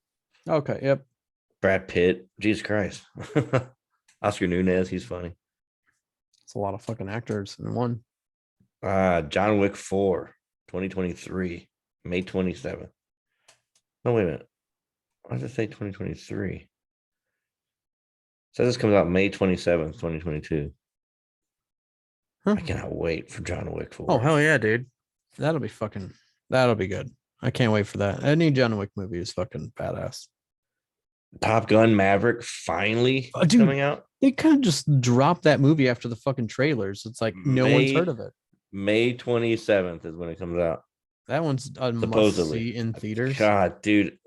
Okay, yep. Brad Pitt. Jesus Christ. Oscar Nunez, he's funny. It's a lot of fucking actors in one. John Wick 4, 2023, May 27th. No, wait a minute. Why does it say 2023? It says this comes out May 27th, 2022. Huh. I cannot wait for John Wick 4. Oh, hell yeah, dude. That'll be good. I can't wait for that. Any John Wick movie is fucking badass. Top Gun Maverick finally Dude, coming out. They kind of just dropped that movie after the fucking trailers. It's like no one's heard of it. May 27th is when it comes out. That one's a Supposedly. must see in theaters. God, dude.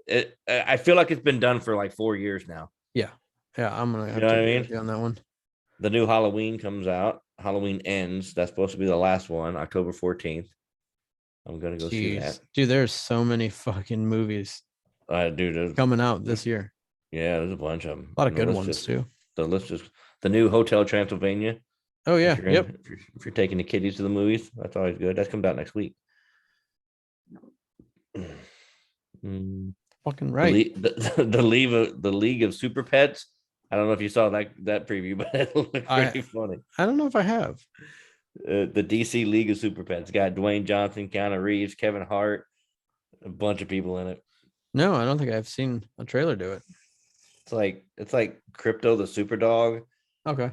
I feel like it's been done for like 4 years now. Yeah. I'm gonna have know to what I agree mean? with you on that one. The new Halloween comes out. Halloween Ends. That's supposed to be the last one, October 14th. I'm gonna go see that. Dude, there's so many fucking movies Dude, coming out this year. Yeah, there's a bunch of them. A lot of good ones too. The list is the new Hotel Transylvania. Oh yeah, if you're taking the kiddies to the movies, that's always good. That comes out next week. Fucking right. The League of Super Pets. I don't know if you saw that preview, but it looked pretty funny. I don't know if I have. The DC League of Super Pets got Dwayne Johnson, Keanu Reeves, Kevin Hart, a bunch of people in it. No, I don't think I've seen a trailer do it. It's like Crypto the Super Dog. Okay.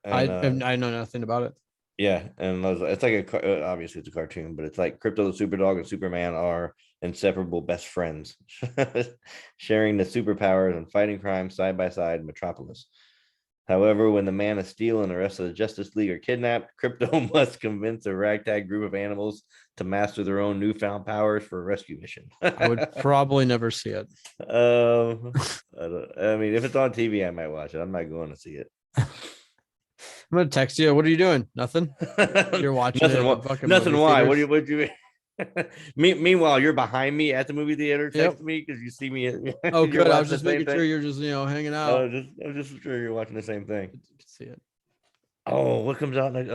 And, I know nothing about it. Yeah, and it's like obviously it's a cartoon, but it's like Crypto the Super Dog and Superman are inseparable best friends, sharing the superpowers and fighting crime side by side in Metropolis. However, when the Man of Steel and the rest of the Justice League are kidnapped, Crypto must convince a ragtag group of animals to master their own newfound powers for a rescue mission. I would probably never see it. I mean, if it's on TV, I might watch it. I'm not going to see it. I'm gonna text you. What are you doing? Nothing. You're watching nothing. Why? What you? Meanwhile, you're behind me at the movie theater. Text me because you see me. Oh, good. I was just making sure you're just hanging out. I'm just sure you're watching the same thing. You can see it. Oh, what comes out next?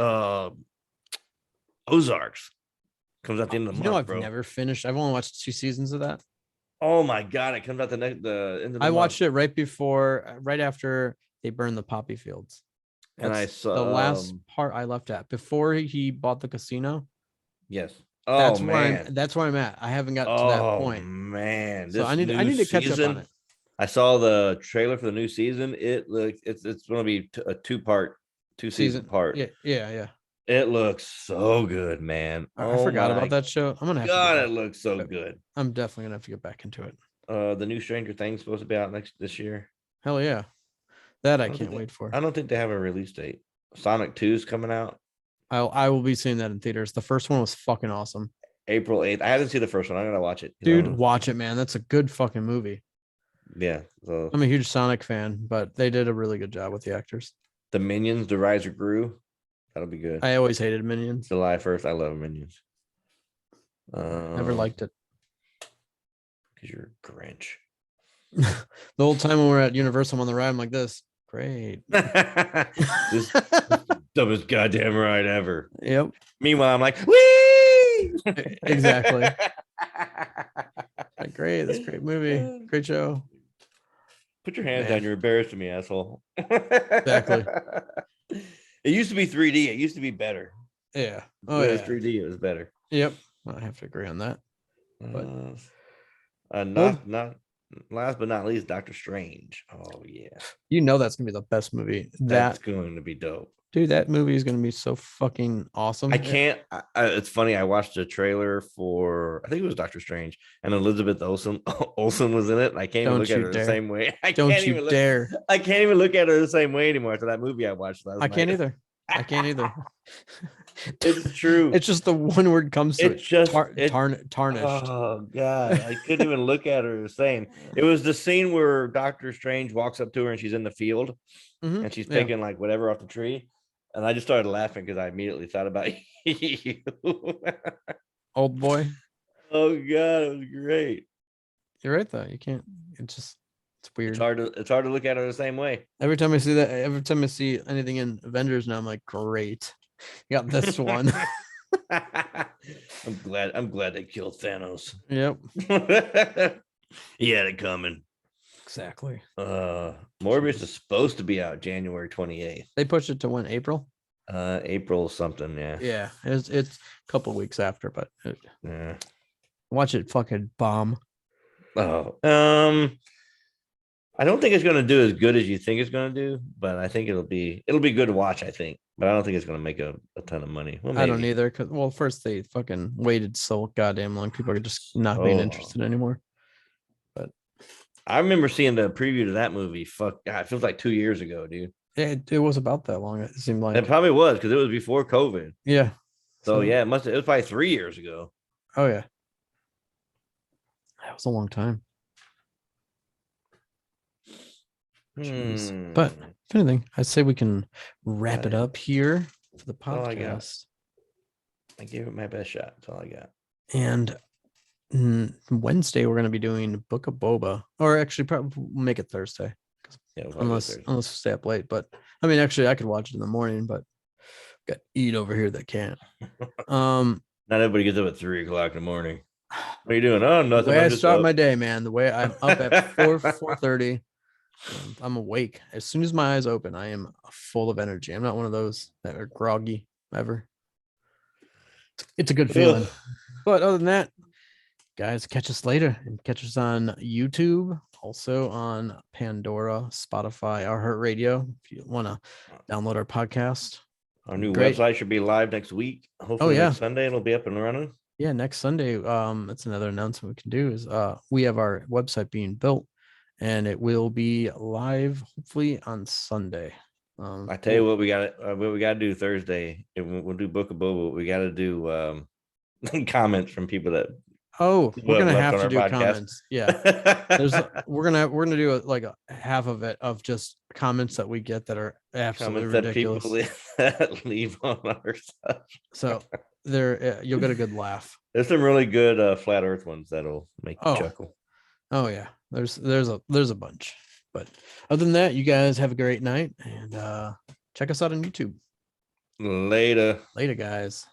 Ozarks comes out the end of the month. I've never finished. I've only watched 2 seasons of that. Oh my god, it comes out the end of the I watched it right after they burned the poppy fields. And I saw the last part I left at before he bought the casino. Yes. That's where I'm at. I haven't got to that point. Man, so I need to catch up on it. I saw the trailer for the new season. It looks it's going to be a two season part. Yeah. It looks so good, man. I forgot about that show. I'm gonna have to. It looks so good. I'm definitely gonna have to get back into it. The new Stranger Things supposed to be out this year. Hell yeah, that I can't wait for. I don't think they have a release date. Sonic 2 is coming out. I will be seeing that in theaters. The first one was fucking awesome. April 8th. I haven't seen the first one. I'm gonna watch it. Dude, watch it, man. That's a good fucking movie. Yeah. So I'm a huge Sonic fan, but they did a really good job with the actors. The Minions, The Rise of Gru. That'll be good. I always hated Minions. July 1st. I love Minions. Never liked it. Because you're a Grinch. The whole time when we're at Universal, I'm on the ride, I'm like this. Great. This dumbest goddamn ride ever. Yep. Meanwhile, I'm like, wee! Exactly. Like, great, that's a great movie, great show. Put your hands Man. down. You're embarrassing me, asshole. Exactly. It used to be 3D. It used to be better. Yeah. Oh, Oh it was yeah. 3D. It was better. Yep. I have to agree on that. But Not last but not least, Doctor Strange. Oh yeah, that's gonna be the best movie. that's going to be dope. Dude, that movie is gonna be so fucking awesome. I can't. It's funny. I watched a trailer for I think it was Doctor Strange, and Elizabeth Olsen Olsen was in it. And I can't even look at her the same way. I Don't can't you even dare. I can't even look at her the same way anymore after that movie I watched last night. I can't either. It's true. It's just the one word comes to It's just tarnished. Oh god, I couldn't even look at her the same. It was the scene where Doctor Strange walks up to her and she's in the field and she's picking like whatever off the tree, and I just started laughing because I immediately thought about you. Old boy. Oh god, it was great. You're right though. You can't. It's weird. It's hard to look at her the same way. Every time I see that, every time I see anything in Avengers now, I'm like, great. You got this one. I'm glad they killed Thanos. Yep. He had it coming. Exactly. Morbius is supposed to be out January 28th. They pushed it to when? April? April something, yeah. Yeah. It's a couple weeks after, but Yeah. watch it fucking bomb. Oh. I don't think it's gonna do as good as you think it's gonna do, but I think it'll be good to watch, I think. But I don't think it's gonna make a ton of money. Well, I don't either, because first they fucking waited so goddamn long. People are just not being interested anymore. But I remember seeing the preview to that movie. Fuck, God, it feels like 2 years ago, dude. It was about that long. It seemed like it probably was because it was before COVID. Yeah. So yeah, it was probably 3 years ago. Oh yeah. That was a long time. But if anything, I'd say we can wrap it up here for the podcast. I gave it my best shot. That's all I got. And Wednesday we're going to be doing Book of Boba, or actually probably make it Thursday. Yeah, unless we stay up late. But I mean, actually, I could watch it in the morning, but got Eat over here that can't. Not everybody gets up at 3 o'clock in the morning. What are you doing? Oh, nothing. The way I start my day, man. The way I'm up at 4:30. I'm awake. As soon as my eyes open, I am full of energy. I'm not one of those that are groggy ever. It's a good feeling. But other than that, guys, catch us later and catch us on YouTube, also on Pandora, Spotify, iHeartRadio. If you want to download our podcast. Our new website should be live next week. Hopefully next Sunday it'll be up and running. Yeah, next Sunday. That's another announcement we can do is we have our website being built. And it will be live hopefully on Sunday. I tell you what we got to do Thursday. We'll do Book of Boba. We got to do comments from people that. Oh, we're gonna have to do comments. Yeah, we're gonna do like a half of it of just comments that we get that are absolutely ridiculous. That people leave on our stuff. So there, you'll get a good laugh. There's some really good flat Earth ones that'll make you chuckle. Oh yeah, there's a bunch. But other than that, you guys have a great night and check us out on YouTube. Later, guys.